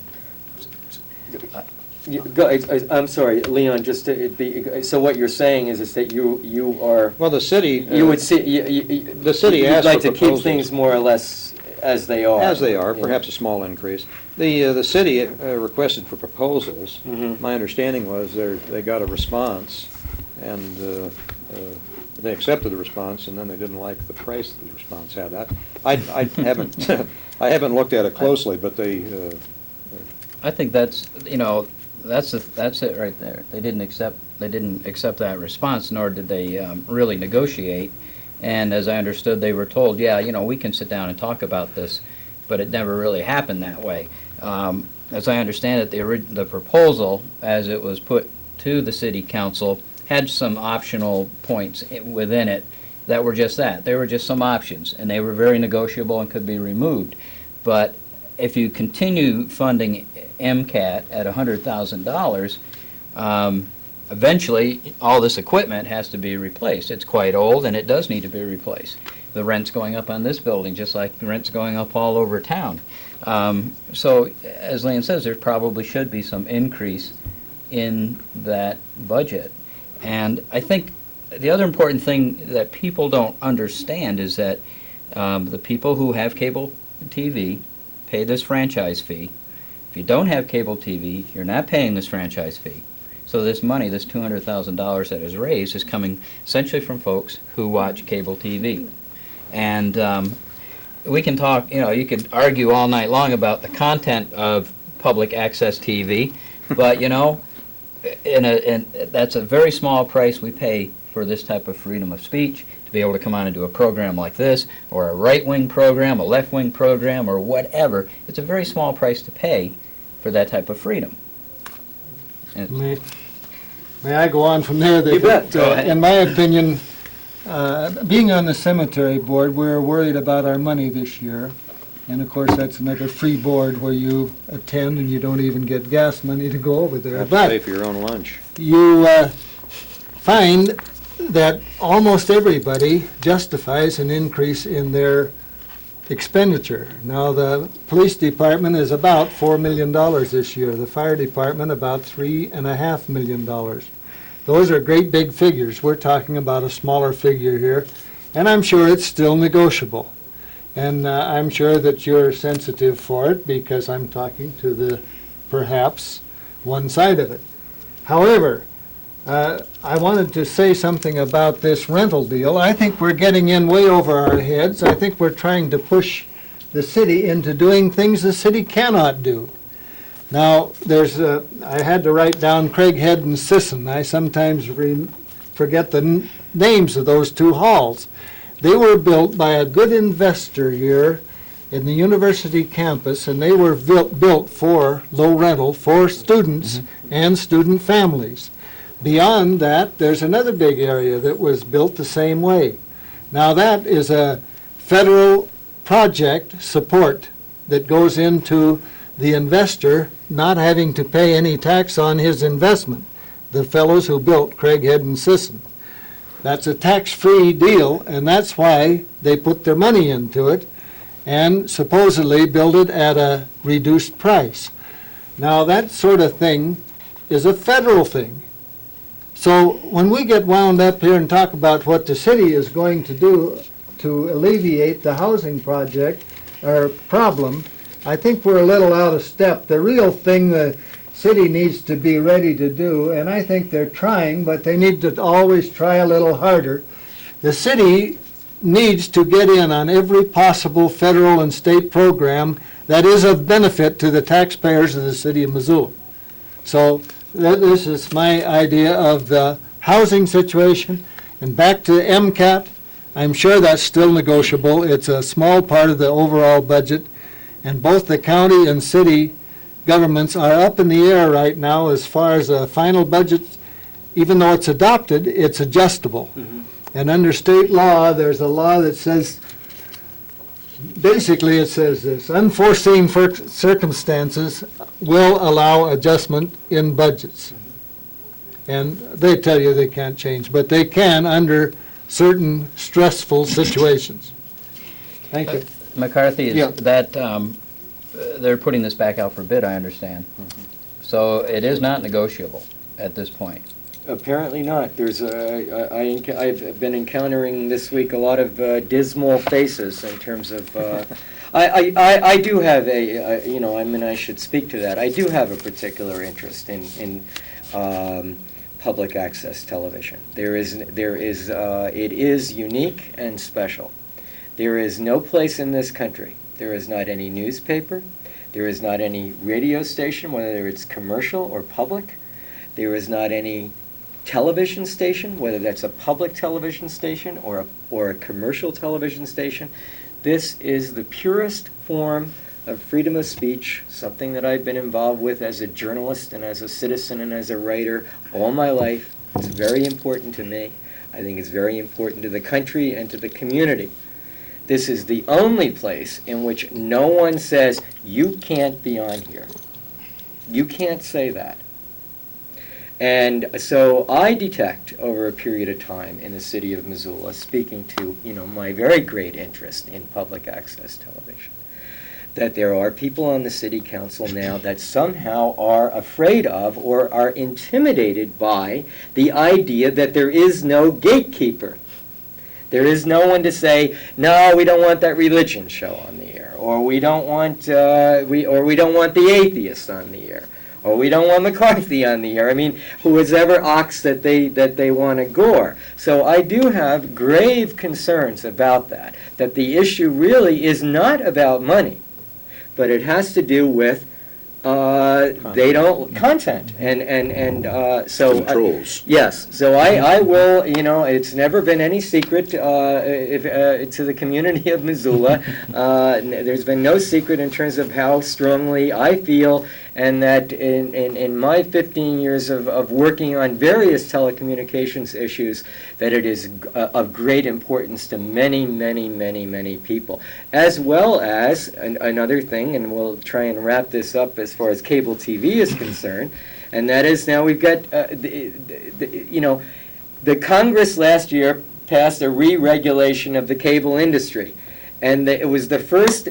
I'm sorry, Leon, so what you're saying is that you are, Well, the city. you would see, The city you'd asked like for to keep proposals. things more or less as they are. As they are, Yeah. perhaps a small increase. The city requested for proposals. Mhm. My understanding was they got a response, and they accepted the response, and then they didn't like the price that the response had. I haven't, I haven't looked at it closely, but they, I think that's, that's it right there. They didn't accept that response, nor did they really negotiate. And as I understood, they were told, yeah, we can sit down and talk about this, but it never really happened that way. As I understand it, the proposal, as it was put to the city council, had some optional points within it that were just that. They were just some options, and they were very negotiable and could be removed. But if you continue funding MCAT at $100,000, eventually all this equipment has to be replaced. It's quite old, and it does need to be replaced. The rent's going up on this building, just like the rent's going up all over town. So, as Leon says, there probably should be some increase in that budget. And I think the other important thing that people don't understand is that the people who have cable TV pay this franchise fee. If you don't have cable TV, you're not paying this franchise fee. So this money, this $200,000 that is raised, is coming essentially from folks who watch cable TV. And we can talk, you could argue all night long about the content of public access TV, but, that's a very small price we pay for this type of freedom of speech, to be able to come on and do a program like this, or a right-wing program, a left-wing program, or whatever. It's a very small price to pay for that type of freedom. May I go on from there? You bet. Go ahead. In my opinion, being on the cemetery board, we're worried about our money this year. And of course, that's another free board where you attend and you don't even get gas money to go over there. have to pay for your own lunch. You find that almost everybody justifies an increase in their expenditure. Now, the police department is about $4 million this year. The fire department about $3.5 million. Those are great big figures. We're talking about a smaller figure here, and I'm sure it's still negotiable. And I'm sure that you're sensitive for it because I'm talking to the, perhaps, one side of it. However, I wanted to say something about this rental deal. I think we're getting in way over our heads. I think we're trying to push the city into doing things the city cannot do. Now, I had to write down Craighead and Sisson. I sometimes forget the names of those two halls. They were built by a good investor here in the university campus, and they were built for low rental for students and student families. Beyond that, there's another big area that was built the same way. Now that is a federal project support that goes into the investor not having to pay any tax on his investment, the fellows who built Craighead and Sisson. That's a tax-free deal, and that's why they put their money into it and supposedly build it at a reduced price. Now, that sort of thing is a federal thing. So when we get wound up here and talk about what the city is going to do to alleviate the housing project or problem, I think we're a little out of step. The real thing the city needs to be ready to do, and I think they're trying, but they need to always try a little harder. The city needs to get in on every possible federal and state program that is of benefit to the taxpayers of the city of Missoula. So this is my idea of the housing situation. And back to MCAT, I'm sure that's still negotiable. It's a small part of the overall budget, and both the county and city governments are up in the air right now as far as a final budget. Even though it's adopted, it's adjustable. And under state law, there's a law that says, basically it says this: unforeseen circumstances will allow adjustment in budgets. And they tell you they can't change, but they can under certain stressful situations. Thank you. McCarthy, Yeah. is that, they're putting this back out for bid, I understand. So it is not negotiable at this point. Apparently not. There's I've been encountering this week a lot of dismal faces in terms of. I do have I should speak to that. I do have a particular interest in public access television. It is unique and special. There is no place in this country. There is not any newspaper. There is not any radio station, whether it's commercial or public. There is not any television station, whether that's a public television station or a commercial television station. This is the purest form of freedom of speech, something that I've been involved with as a journalist and as a citizen and as a writer all my life. It's very important to me. I think it's very important to the country and to the community. This is the only place in which no one says, you can't be on here. You can't say that. And so I detect over a period of time in the city of Missoula, speaking to, my very great interest in public access television, that there are people on the city council now that somehow are afraid of or are intimidated by the idea that there is no gatekeeper. There is no one to say, no, we don't want that religion show on the air, or we don't want we don't want the atheists on the air, or we don't want McCarthy on the air. I mean, who is ever ox that they want to gore. So I do have grave concerns about that. That the issue really is not about money, but it has to do with content and so Controls. yes. So I will. It's never been any secret to the community of Missoula. There's been no secret in terms of how strongly I feel, and that in my 15 years of working on various telecommunications issues, that it is of great importance to many, many, many, many people. As well as another thing, and we'll try and wrap this up as far as cable TV is concerned, and that is now we've got, the Congress last year passed a re-regulation of the cable industry. And it was the first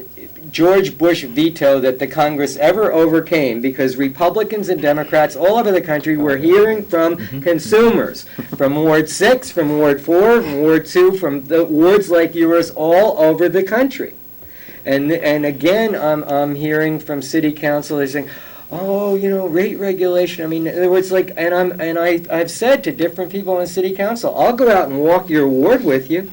George Bush veto that the Congress ever overcame, because Republicans and Democrats all over the country were hearing from consumers, from Ward 6, from Ward 4, from Ward 2, from the wards like yours all over the country. And again, I'm hearing from City Council, they're saying, oh, rate regulation. I mean, in other words, I've said to different people on City Council, I'll go out and walk your ward with you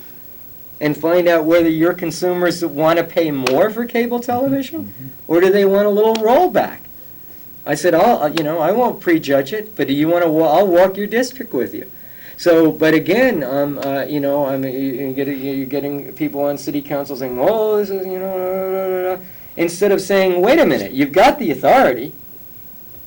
and find out whether your consumers want to pay more for cable television, or do they want a little rollback. I said, I won't prejudge it, but do you want to? I'll walk your district with you. So, but again, you know, I mean, you're getting people on city council saying, "Oh, this is, you know," instead of saying, "Wait a minute, you've got the authority.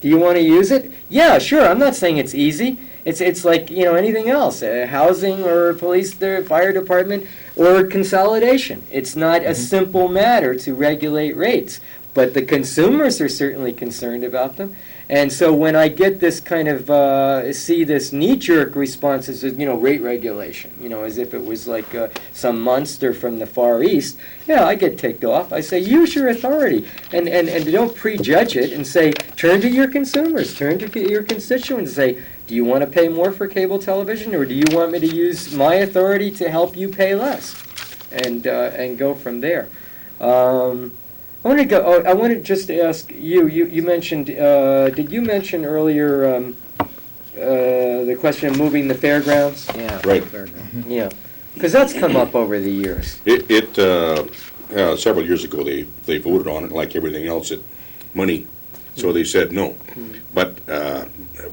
Do you want to use it?" Yeah, sure. I'm not saying it's easy. It's like, you know, anything else, housing or police, the fire department, or consolidation. It's not a simple matter to regulate rates, but the consumers are certainly concerned about them. And so when I get this kind of, see this knee-jerk response as, you know, rate regulation, you know, as if it was like some monster from the Far East, yeah, I get ticked off. I say, use your authority, and don't prejudge it, and say, turn to your consumers, turn to your constituents, and say, do you want to pay more for cable television, or do you want me to use my authority to help you pay less? And go from there. I want to go. Oh, I want to just ask you. You mentioned. Did you mention earlier the question of moving the fairgrounds? Yeah. Right. Yeah, because that's come up over the years. Several years ago, they voted on it like everything else, it money, so they said no. But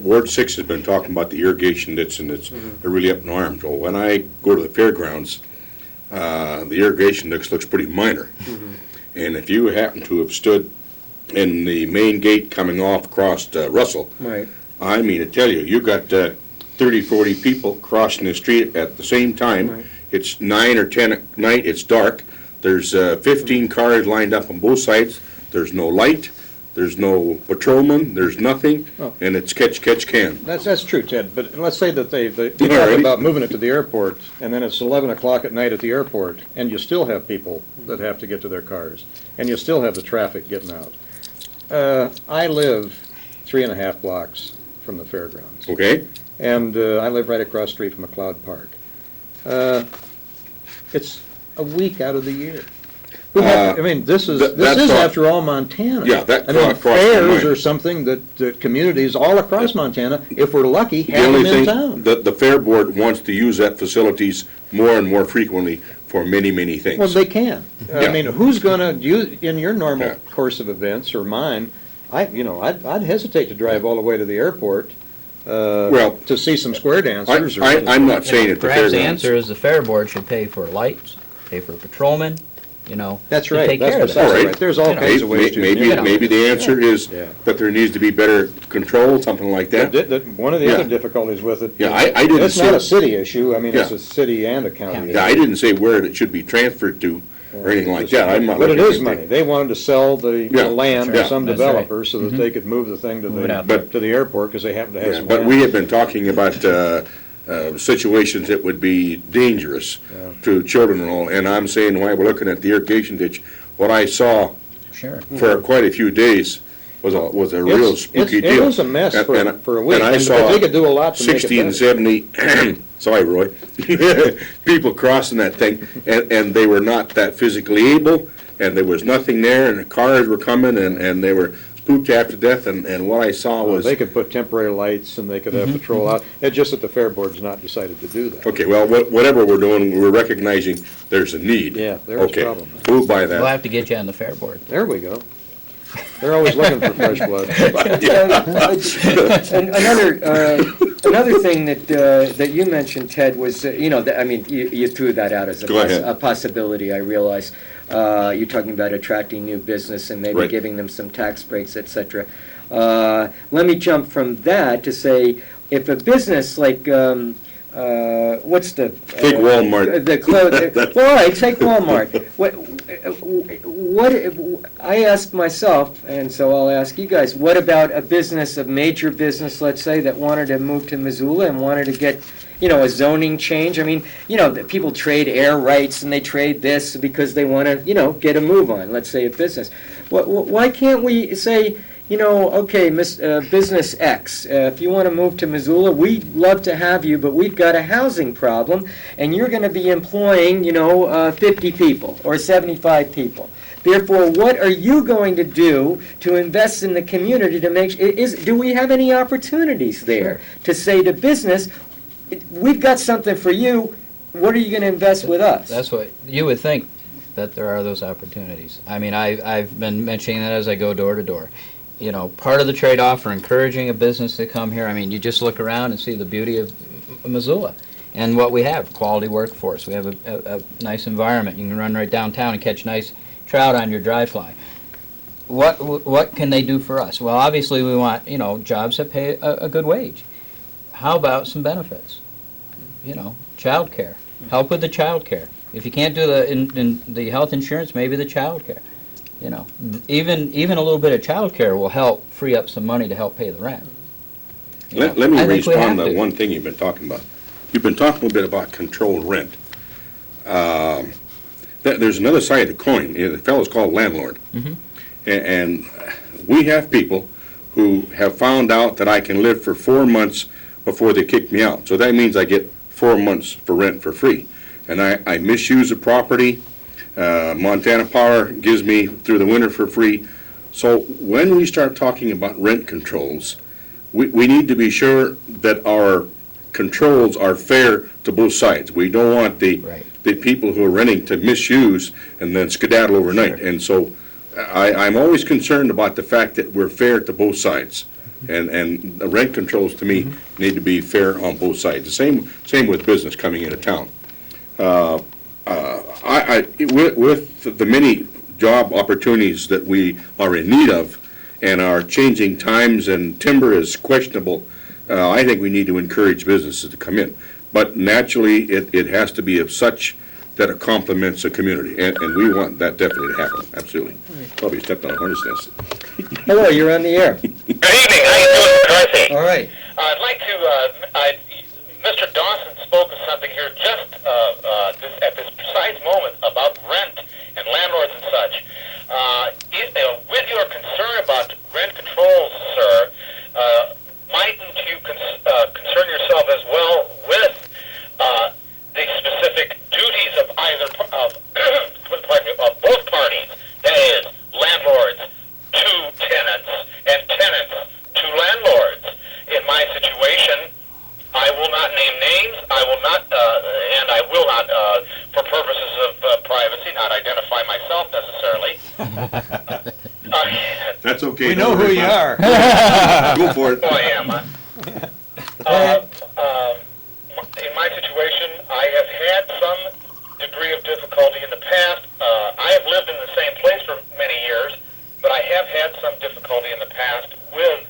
Ward 6 has been talking about the irrigation ditch, and they're really up in arms. Well, when I go to the fairgrounds, the irrigation ditch looks pretty minor. And if you happen to have stood in the main gate coming off across Russell, Right. I mean to tell you, you got 30, 40 people crossing the street at the same time. Right. It's 9 or 10 at night, it's dark. There's 15 cars lined up on both sides. There's no light, there's no patrolman, there's nothing, Oh. and it's catch, can. That's true, Ted, but let's say that they talk Alrighty. about moving it to the airport, and then it's 11 o'clock at night at the airport, and you still have people that have to get to their cars, and you still have the traffic getting out. I live 3.5 blocks from the fairgrounds, Okay? and I live right across the street from McLeod Park. It's a week out of the year. I mean, this is that's after all Montana. Yeah, that I mean, crossed my fairs mind. are something that communities all across Montana, if we're lucky, The have only them in thing, town. the Fair Board wants to use that facilities more and more frequently for many, many things. Well, they can. I Yeah. mean, who's gonna, in your normal Yeah. course of events, or mine, I'd hesitate to drive all the way to the airport, Well, to see some square dancers. or I'm not saying that the Perhaps the fairgrounds. answer is the fair board should pay for lights, pay for patrolmen, you know. That's to right, take that's care of that. precisely All right. right. There's all You know, kinds of ways to. Maybe the answer is Yeah. that there needs to be better control, something like that. One of the Yeah. other difficulties with it. Yeah, I didn't It's not say- a city issue, I mean, it's Yeah. a city and a county Yeah, I issue. didn't say where it should be transferred to or anything like that. I'm not. But it looking is at money. They wanted to sell the Yeah. land Yeah. to some That's right. developer so that they could move the thing to Move it out there. the airport, because they happen to have Yeah, some but land. we have been talking about situations that would be dangerous to children and all, and I'm saying why we're looking at the irrigation ditch. What I saw Sure. for quite a few days was a real spooky deal. It was a mess And- for a week, and I but saw they could do a lot to make it 60 and better. 70, sorry, Roy, people crossing that thing, and they were not that physically able, and there was nothing there, and the cars were coming, and they were spooked half to death, and what I saw was, They could put temporary lights and they could have patrol out. It's just that the fair board's not decided to do that. okay, well, whatever we're doing, we're recognizing there's a need. Yeah, there's a Okay, problem. we'll buy We'll that. have to get you on the fair board. There we go. They're always looking for fresh blood. And another thing that you mentioned, Ted, was, I mean, you threw that out as Go ahead. a possibility, I realize. You're talking about attracting new business and maybe Right. giving them some tax breaks, et cetera. Let me jump from that to say, if a business like, what's the? Take Walmart. The clothes, well, all right, take Walmart. What, I ask myself, and so I'll ask you guys, what about a business, a major business, let's say, that wanted to move to Missoula and wanted to get, a zoning change? I mean, people trade air rights and they trade this because they want to, get a move on, let's say a business. Why can't we say, okay, business X, if you want to move to Missoula, we'd love to have you, but we've got a housing problem, and you're going to be employing, 50 people or 75 people. Therefore, what are you going to do to invest in the community to make, do we have any opportunities there to say to business, we've got something for you, what are you going to invest with us? That's what, you would think that there are those opportunities. I mean, I've been mentioning that as I go door to door. Part of the trade-off for encouraging a business to come here, I mean, you just look around and see the beauty of Missoula. And what we have, quality workforce. We have a nice environment. You can run right downtown and catch nice trout on your dry fly. What can they do for us? Well, obviously we want, jobs that pay a good wage. How about some benefits? Child care. Help with the child care. If you can't do the health insurance, maybe the child care. Even a little bit of child care will help free up some money to help pay the rent. Let me I think we respond have to to. one thing you've been talking about. You've been talking a bit about controlled rent. There's another side of the coin. The fellow's called landlord. Mhm. And we have people who have found out that I can live for 4 months before they kick me out. So that means I get 4 months for rent for free. And I misuse the property. Montana Power gives me through the winter for free. So when we start talking about rent controls, we need to be sure that our controls are fair to both sides. We don't want the people who are renting to misuse and then skedaddle overnight. Sure. And so I'm always concerned about the fact that we're fair to both sides. And the rent controls, to me, need to be fair on both sides. The same with business coming into town. With the many job opportunities that we are in need of and our changing times and timber is questionable, I think we need to encourage businesses to come in. But naturally, it has to be of such that it complements the community, and we want that definitely to happen, absolutely. Probably stepped on a hornet's nest. Hello, you're on the air. Good evening. How you doing, McCarthy? All right. I'd like to, Mr. Dawson spoke of something here just at this precise moment about rent and landlords and such. With your concern about rent controls, sir, mightn't you concern yourself as well with the specific duties of of both parties? That is, landlords to tenants and tenants to landlords. In my situation, I will not name names. I will not, and I will not, for purposes of privacy, not identify myself necessarily. That's okay. We know who you are. Go for it. Who I am. In my situation, I have had some degree of difficulty in the past. I have lived in the same place for many years, but I have had some difficulty in the past with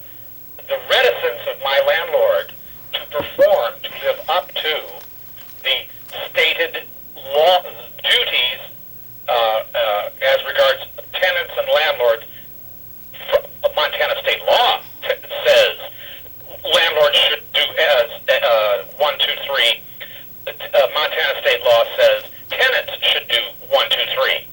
the reticence of my landlord to perform, to live up to the stated law duties as regards tenants and landlords. Montana state law says landlords should do as 1, 2, 3. Montana state law says tenants should do 1, 2, 3.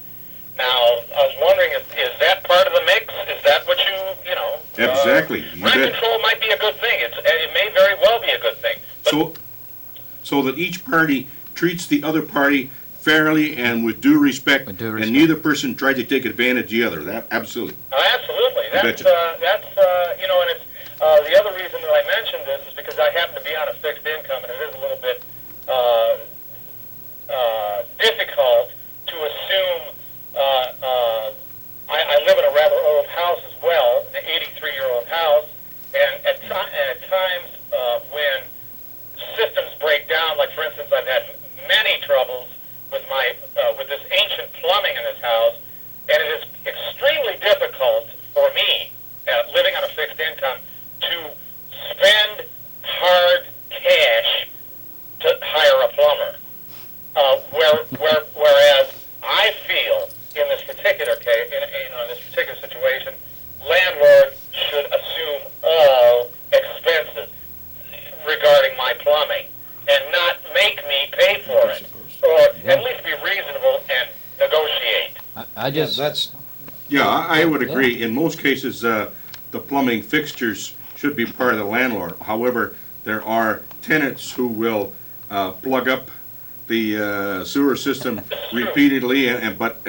Now, I was wondering, is that part of the mix? Is that what you know? Exactly. You Rent bet. control might be a good thing. It may very well be a good thing. But So that each party treats the other party fairly and with due respect, With due and respect. neither person tries to take advantage of the other. That absolutely. Absolutely. betcha. And it's the other reason that I mentioned this is because I happen to be on a fixed income, and it is a little bit difficult to assume. I live in a rather old house as well, an 83-year-old house, and at times when systems break down, like for instance, I've had many troubles with with this ancient plumbing in this house, and it is extremely difficult for me, living on a fixed income, to spend hard cash to hire a plumber. Whereas I feel in this particular case, in this particular situation, landlord should assume all expenses regarding my plumbing and not make me pay for it, or at least be reasonable and negotiate. I just, Yeah, I would agree. In most cases, the plumbing fixtures should be part of the landlord. However, there are tenants who will plug up the sewer system repeatedly, but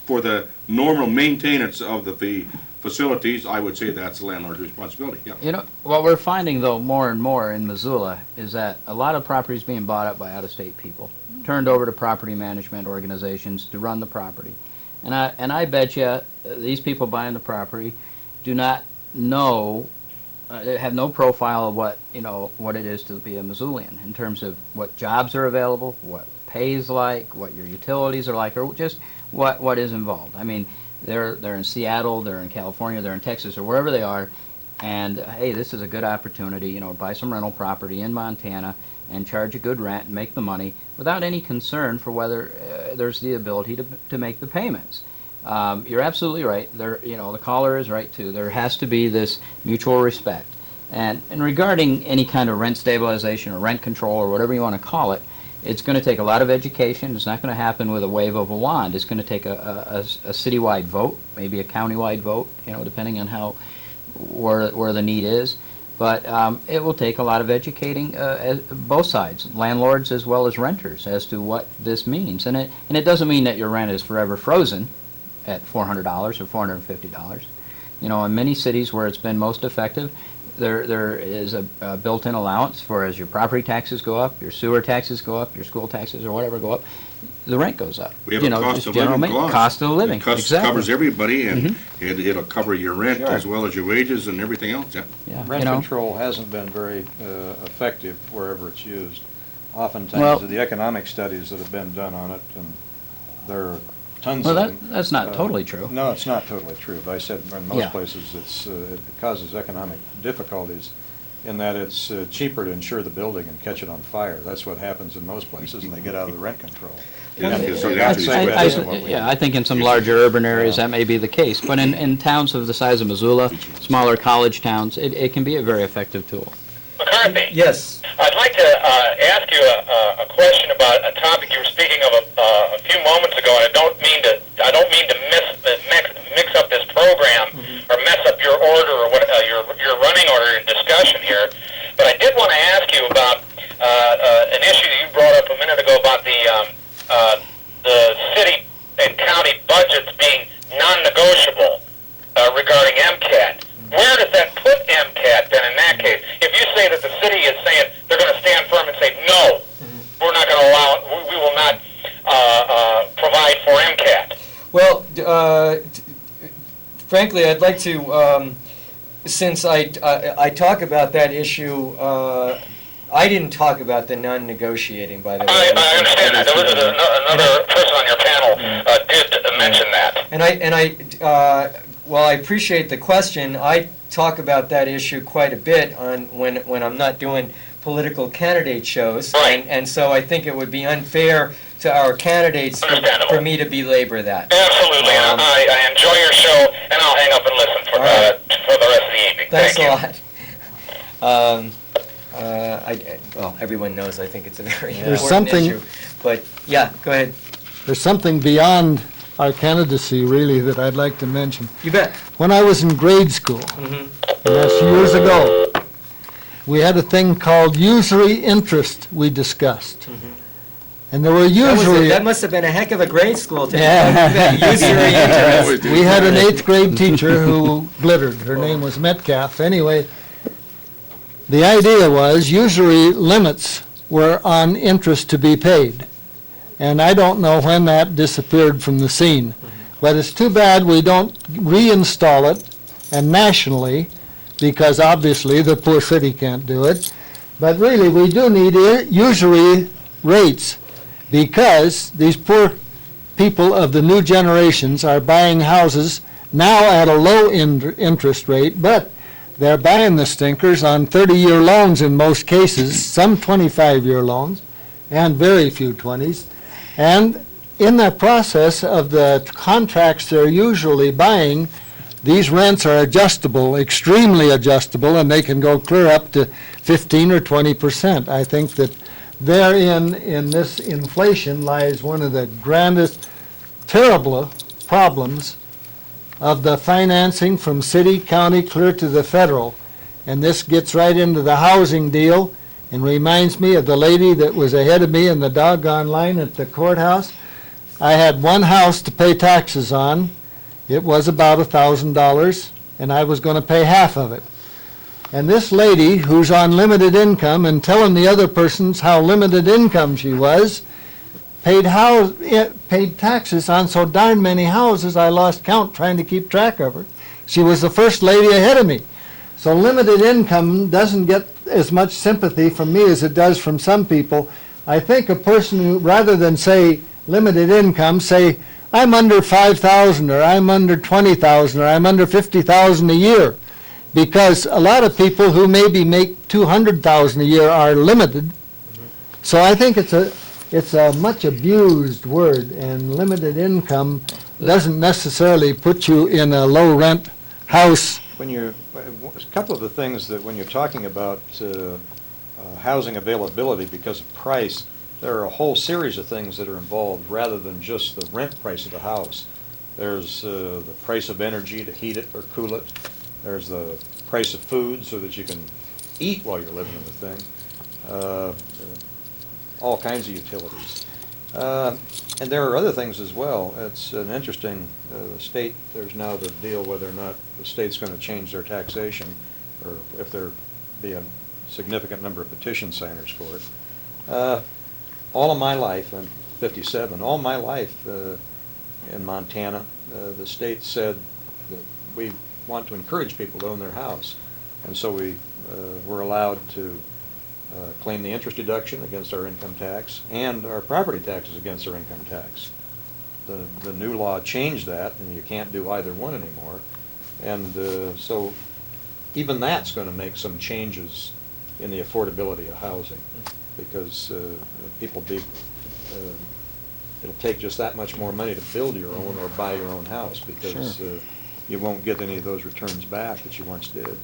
for the normal maintenance of the facilities, I would say that's the landlord's responsibility, yeah. what we're finding though more and more in Missoula is that a lot of property is being bought up by out-of-state people, turned over to property management organizations to run the property. And I bet you these people buying the property do not know have no profile of what, what it is to be a Missoulian in terms of what jobs are available, what pay's like, what your utilities are like, or just what is involved. I mean, they're in Seattle, they're in California, they're in Texas, or wherever they are, and hey, this is a good opportunity, buy some rental property in Montana and charge a good rent and make the money without any concern for whether there's the ability to make the payments. You're absolutely right. The caller is right too. There has to be this mutual respect. And regarding any kind of rent stabilization or rent control or whatever you want to call it, it's going to take a lot of education. It's not going to happen with a wave of a wand. It's going to take a citywide vote, maybe a countywide vote, depending on where the need is. But it will take a lot of educating both sides, landlords as well as renters, as to what this means. And it doesn't mean that your rent is forever frozen at $400 or $450. In many cities where it's been most effective, there is a built-in allowance for as your property taxes go up, your sewer taxes go up, your school taxes or whatever go up, the rent goes up. We have a cost of living clause. Cost of living, exactly. Covers everybody, and it'll cover your rent as well as your wages and everything else, Yeah, Rent control hasn't been very effective wherever it's used. Oftentimes, Well- the economic studies that have been done on it, and there are tons Well, of them. that's not totally true. No, it's not totally true. But I said in most Yeah. places it causes economic difficulties in that it's cheaper to insure the building and catch it on fire. That's what happens in most places, and they get out of the rent control. Yeah, because So you that's have to exactly spread what it. we I think in some larger urban areas that may be the case. But in towns of the size of Missoula, smaller college towns, it can be a very effective tool. McCarthy, Yes. I'd like to ask you a question about a topic you were speaking of a few moments ago, and I don't mean to mix up this program or mess up your order or what your running order and discussion here. But I did want to ask you about an issue that you brought up a minute ago about the city and county budgets being non-negotiable regarding MCAT. Where does that put MCAT then in that case? If you say that the city is saying they're going to stand firm and say, no, we're not going to allow it, we will not provide for MCAT. Well, frankly, I'd like to, since I talk about that issue, I didn't talk about the non-negotiating, by the way. I understand that. There was another person on your panel did mention that. Well, I appreciate the question. I talk about that issue quite a bit when I'm not doing political candidate shows. Right. And so I think it would be unfair to our candidates for me to belabor that. Absolutely. I enjoy your show, and I'll hang up and listen for the rest of the evening. Thanks Thank a lot. Well, everyone knows I think it's a very There's important something- issue. But, yeah, go ahead. There's something beyond our candidacy, really, that I'd like to mention. You bet. When I was in grade school, and that's years ago, we had a thing called usury interest we discussed. And there were usury... That must have been a heck of a grade school to Yeah. usury interest. We had an 8th grade teacher who glittered. Her name was Metcalf. Anyway, the idea was usury limits were on interest to be paid. And I don't know when that disappeared from the scene. But it's too bad we don't reinstall it, and nationally, because obviously the poor city can't do it. But really, we do need usury rates, because these poor people of the new generations are buying houses now at a low interest rate, but they're buying the stinkers on 30-year loans in most cases, some 25-year loans, and very few 20s. And in the process of the contracts they're usually buying, these rents are adjustable, extremely adjustable, and they can go clear up to 15 or 20%. I think that therein, in this inflation, lies one of the grandest, terrible problems of the financing from city, county, clear to the federal. And this gets right into the housing deal and reminds me of the lady that was ahead of me in the doggone line at the courthouse. I had one house to pay taxes on. It was about $1,000, and I was going to pay half of it. And this lady, who's on limited income and telling the other persons how limited income she was, paid taxes on so darn many houses I lost count trying to keep track of her. She was the first lady ahead of me. So limited income doesn't get as much sympathy from me as it does from some people. I think a person who, rather than say limited income, say, I'm under 5,000, or I'm under 20,000, or I'm under 50,000 a year. Because a lot of people who maybe make 200,000 a year are limited. So I think it's a much abused word, and limited income doesn't necessarily put you in a low rent house. A couple of the things that when you're talking about housing availability because of price, there are a whole series of things that are involved rather than just the rent price of the house. There's the price of energy to heat it or cool it. There's the price of food so that you can eat while you're living in the thing. All kinds of utilities. And there are other things as well. It's an interesting, the state, there's now the deal whether or not the state's going to change their taxation, or if there be a significant number of petition signers for it. All of my life, I'm 57, all my life in Montana, the state said that we want to encourage people to own their house. And so we were allowed to claim the interest deduction against our income tax and our property taxes against our income tax. The new law changed that, and you can't do either one anymore. And so even that's going to make some changes in the affordability of housing, because it'll take just that much more money to build your own or buy your own house, because you won't get any of those returns back that you once did.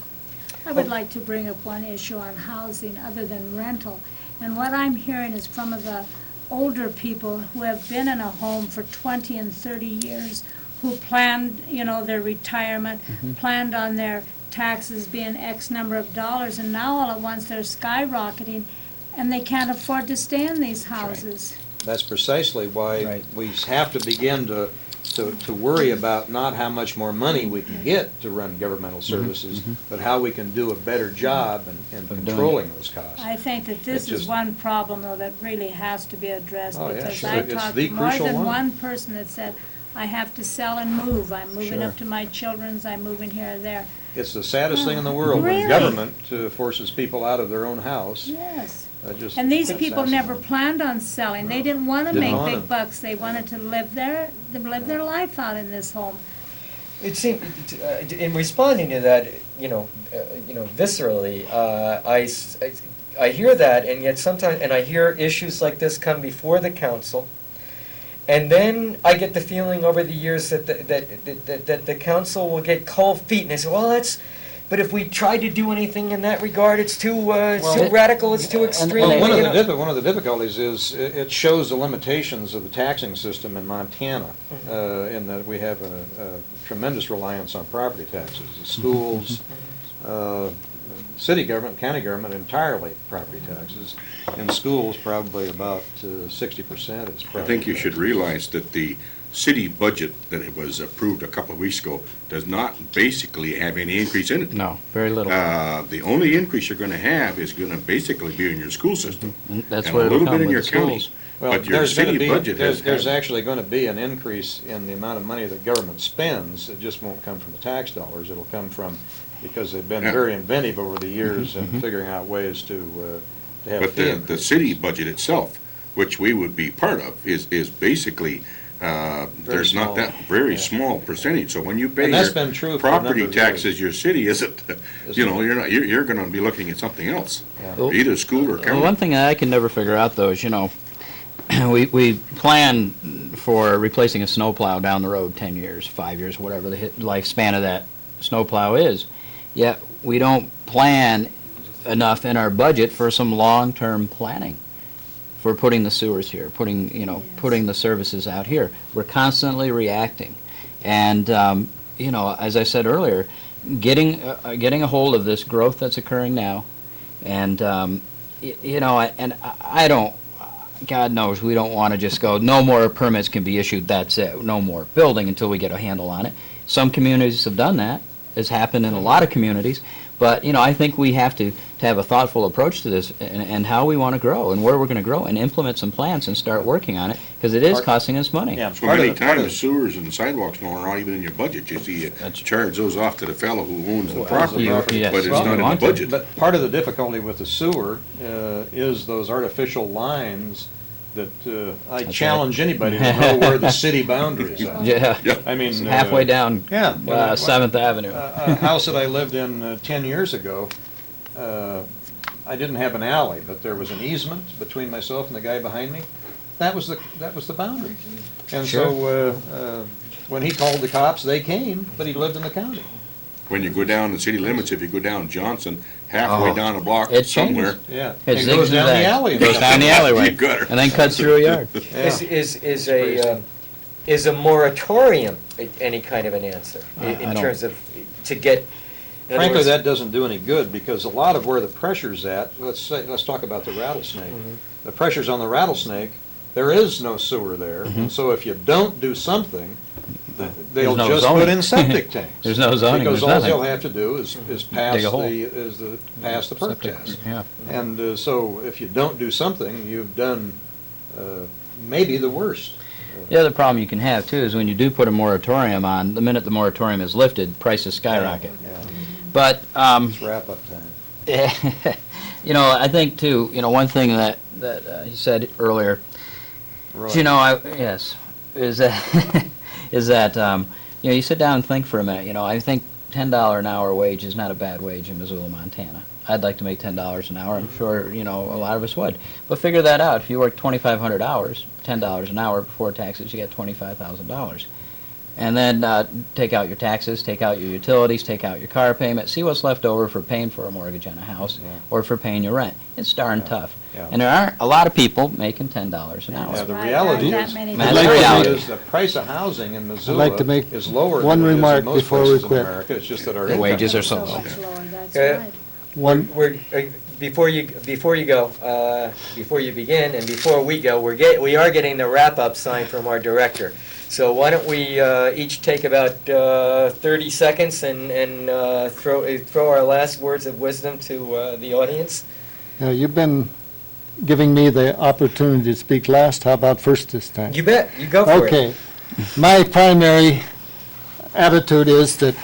I would like to bring up one issue on housing other than rental. And what I'm hearing is from the older people who have been in a home for 20 and 30 years, who planned, their retirement, planned on their taxes being X number of dollars, and now all at once they're skyrocketing, and they can't afford to stay in these houses. That's precisely why we have to begin to worry about not how much more money we can get to run governmental services, but how we can do a better job in controlling those costs. I think that this is one problem, though, that really has to be addressed, Oh, yeah, because sure. I It's talked the to more crucial than one. one person that said, I have to sell and move. I'm moving Sure. up to my children's, I'm moving here or there. It's the saddest thing in the world Really? when government forces people out of their own house. Yes. And these people never planned on selling. They didn't want to Didn't make want big to. bucks. They wanted to live their life out in this home. It seemed, in responding to that, viscerally, I hear that, and yet sometimes, and I hear issues like this come before the council, and then I get the feeling over the years that the council will get cold feet, and they say, well, but if we tried to do anything in that regard, it's too radical, it's too extreme. Well, one of the difficulties is it shows the limitations of the taxing system in Montana, in that we have a tremendous reliance on property taxes. The schools, city government, county government, entirely property taxes. In schools, probably about 60% is property. I think you should realize that the city budget that was approved a couple of weeks ago does not basically have any increase in it. No, very little. The only increase you're going to have is going to basically be in your school system. That's and where a it'll little come bit in with your the county. schools. Well, But your city budget has. there's actually going to be an increase in the amount of money that government spends. It just won't come from the tax dollars. It'll come from, because they've been Yeah. very inventive over the years in figuring out ways to have a But fee the increase. city budget itself, which we would be part of, is basically, there's not small. that very Yeah. small percentage. So when you pay And that's your been true for a number property of years. taxes, your city isn't, you're going to be looking at something else, Yeah. either school or Well, county. one thing that I can never figure out, though, is, we plan for replacing a snowplow down the road 10 years, 5 years, whatever the lifespan of that snowplow is, yet we don't plan enough in our budget for some long-term planning for putting the sewers here, putting the services out here. We're constantly reacting. And, as I said earlier, getting a hold of this growth that's occurring now, and, and I don't, God knows, we don't want to just go, no more permits can be issued, that's it, no more building until we get a handle on it. Some communities have done that. It's happened in a lot of communities. But, I think we have to have a thoughtful approach to this and how we want to grow and where we're going to grow and implement some plans and start working on it, because it is costing us money. Yeah, So many times, sewers and sidewalks are not even in your budget. You see, you charge those off to the fellow who owns the property, yes, but it's well, not in the want to, budget. But part of the difficulty with the sewer is those artificial lines that I That's challenge anybody to know where the city boundaries are. Yeah, I mean, halfway down Yeah. 7th Avenue. A house that I lived in 10 years ago, I didn't have an alley, but there was an easement between myself and the guy behind me. That was the boundary. And so when he called the cops, they came, but he lived in the county. When you go down the city limits, if you go down Johnson, halfway down a block It somewhere. changes. Yeah. It And goes down the zigzags. alley. Goes down the alleyway, You got her. and then cuts through a yard. Yeah. Is a moratorium any kind of an answer I in don't- terms of, to get? in other Frankly, words- that doesn't do any good, because a lot of where the pressure's at, let's talk about the rattlesnake. The pressure's on the rattlesnake, there is no sewer there, and so if you don't do something, they'll no just zoning. put in septic tanks. There's no zoning, Because there's all nothing. they'll have to do is pass Dig a hole. pass the perk Septic, test. yeah. And so if you don't do something, you've done maybe the worst. The other problem you can have, too, is when you do put a moratorium on, the minute the moratorium is lifted, prices skyrocket. Yeah, But, it's wrap-up time. I think, too, one thing that you said earlier, Right. yes, is that, you sit down and think for a minute, I think $10 an hour wage is not a bad wage in Missoula, Montana. I'd like to make $10 an hour. I'm sure, a lot of us would. But figure that out. If you work 2,500 hours, $10 an hour before taxes, you get $25,000. And then take out your taxes, take out your utilities, take out your car payment, see what's left over for paying for a mortgage on a house or for paying your rent. It's darn tough. Yeah. And there aren't a lot of people making $10 an hour. Yeah, the Right, reality not is, that many That's the the reality reality. is the price of housing in Missoula like to make is lower one than it is remark in most before we places in quit. America. It's just that our The income wages are is so So low. much lower, that's Okay. right. We're, before you go, before you begin, and before we go, we are getting the wrap-up sign from our director. So why don't we each take about 30 seconds and throw our last words of wisdom to the audience? You've been giving me the opportunity to speak last. How about first this time? You bet. You go for it. Okay. My primary attitude is that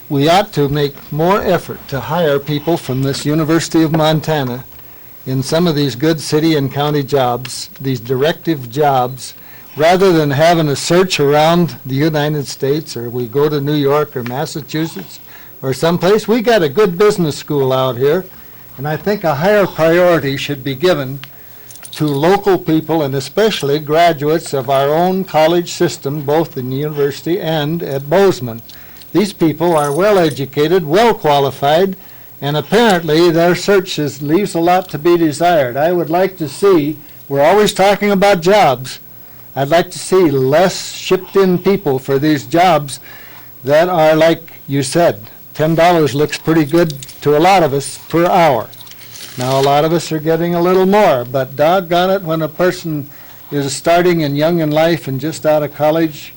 we ought to make more effort to hire people from this University of Montana in some of these good city and county jobs, these directive jobs, rather than having a search around the United States, or we go to New York or Massachusetts or someplace. We got a good business school out here, and I think a higher priority should be given to local people, and especially graduates of our own college system, both in the university and at Bozeman. These people are well-educated, well-qualified, and apparently their search leaves a lot to be desired. I would like to see, we're always talking about jobs, I'd like to see less shipped-in people for these jobs that are, like you said, $10 looks pretty good to a lot of us per hour. Now, a lot of us are getting a little more, but doggone it, when a person is starting and young in life and just out of college,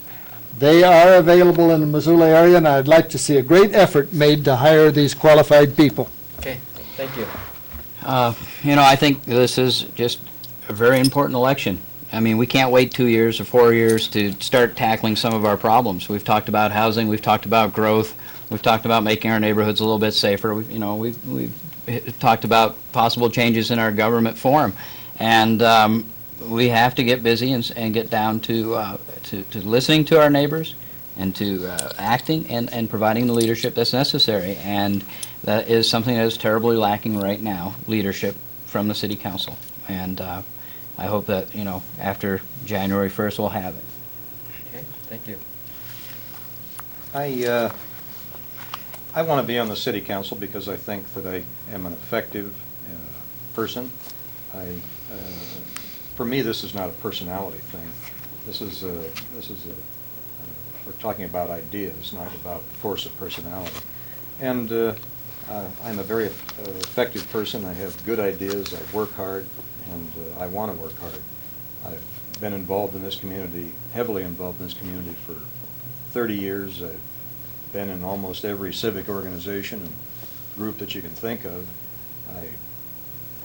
they are available in the Missoula area, and I'd like to see a great effort made to hire these qualified people. Okay, thank you. I think this is just a very important election. I mean, we can't wait 2 years or 4 years to start tackling some of our problems. We've talked about housing, we've talked about growth, we've talked about making our neighborhoods a little bit safer. We've talked about possible changes in our government form, and we have to get busy and get down to listening to our neighbors and to acting and providing the leadership that's necessary. And that is something that is terribly lacking right now, leadership from the city council. And I hope that, after January 1st, we'll have it. Okay, thank you. I want to be on the city council because I think that I am an effective person. For me, this is not a personality thing. We're talking about ideas, not about force of personality. And I'm a very effective person. I have good ideas. I work hard, and I want to work hard. I've been involved in this community, heavily involved in this community for 30 years. I've been in almost every civic organization and group that you can think of. I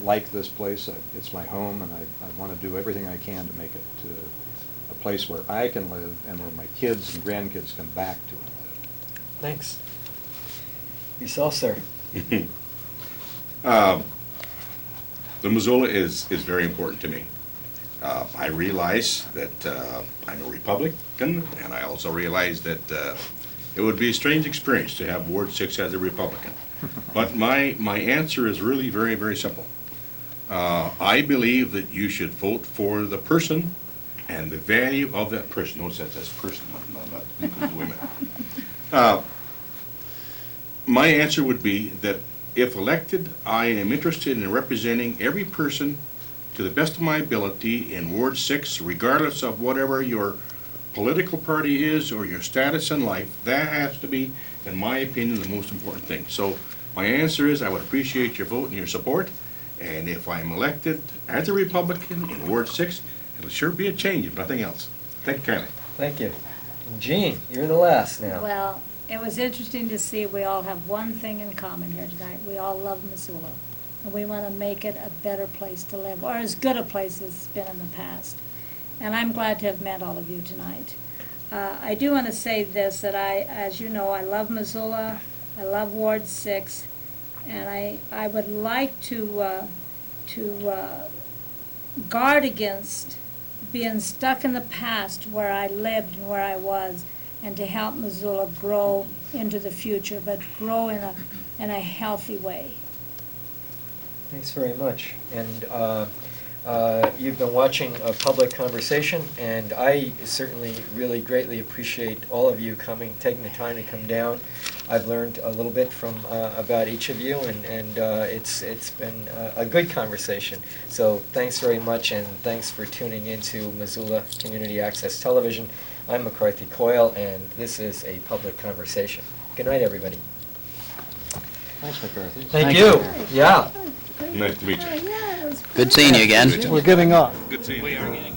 like this place. It's my home, and I want to do everything I can to make it a place where I can live and where my kids and grandkids come back to and live. Thanks. Yourself, sir? The Missoula is very important to me. I realize that I'm a Republican, and I also realize that it would be a strange experience to have Ward 6 as a Republican. But my answer is really very, very simple. I believe that you should vote for the person and the value of that person. Notice that says person, not women. My answer would be that if elected, I am interested in representing every person to the best of my ability in Ward 6, regardless of whatever your political party is or your status in life. That has to be, in my opinion, the most important thing. So my answer is I would appreciate your vote and your support. And if I'm elected as a Republican in Ward 6, it'll sure be a change, if nothing else. Thank you kindly. Thank you. And Jean, you're the last now. Well, it was interesting to see we all have one thing in common here tonight. We all love Missoula, and we want to make it a better place to live, or as good a place as it's been in the past. And I'm glad to have met all of you tonight. I do want to say this, that as you know, I love Missoula, I love Ward 6, and I would like to guard against being stuck in the past where I lived and where I was, and to help Missoula grow into the future, but grow in a healthy way. Thanks very much. And you've been watching a public conversation, and I certainly really greatly appreciate all of you taking the time to come down. I've learned a little bit from about each of you, and it's been a good conversation. So thanks very much, and thanks for tuning into Missoula Community Access Television. I'm McCarthy Coyle, and this is a public conversation. Good night, everybody. Thanks, McCarthy. Thank you. Yeah. Nice to meet you. Yeah, it was Good seeing you again. We're getting off. Good seeing you.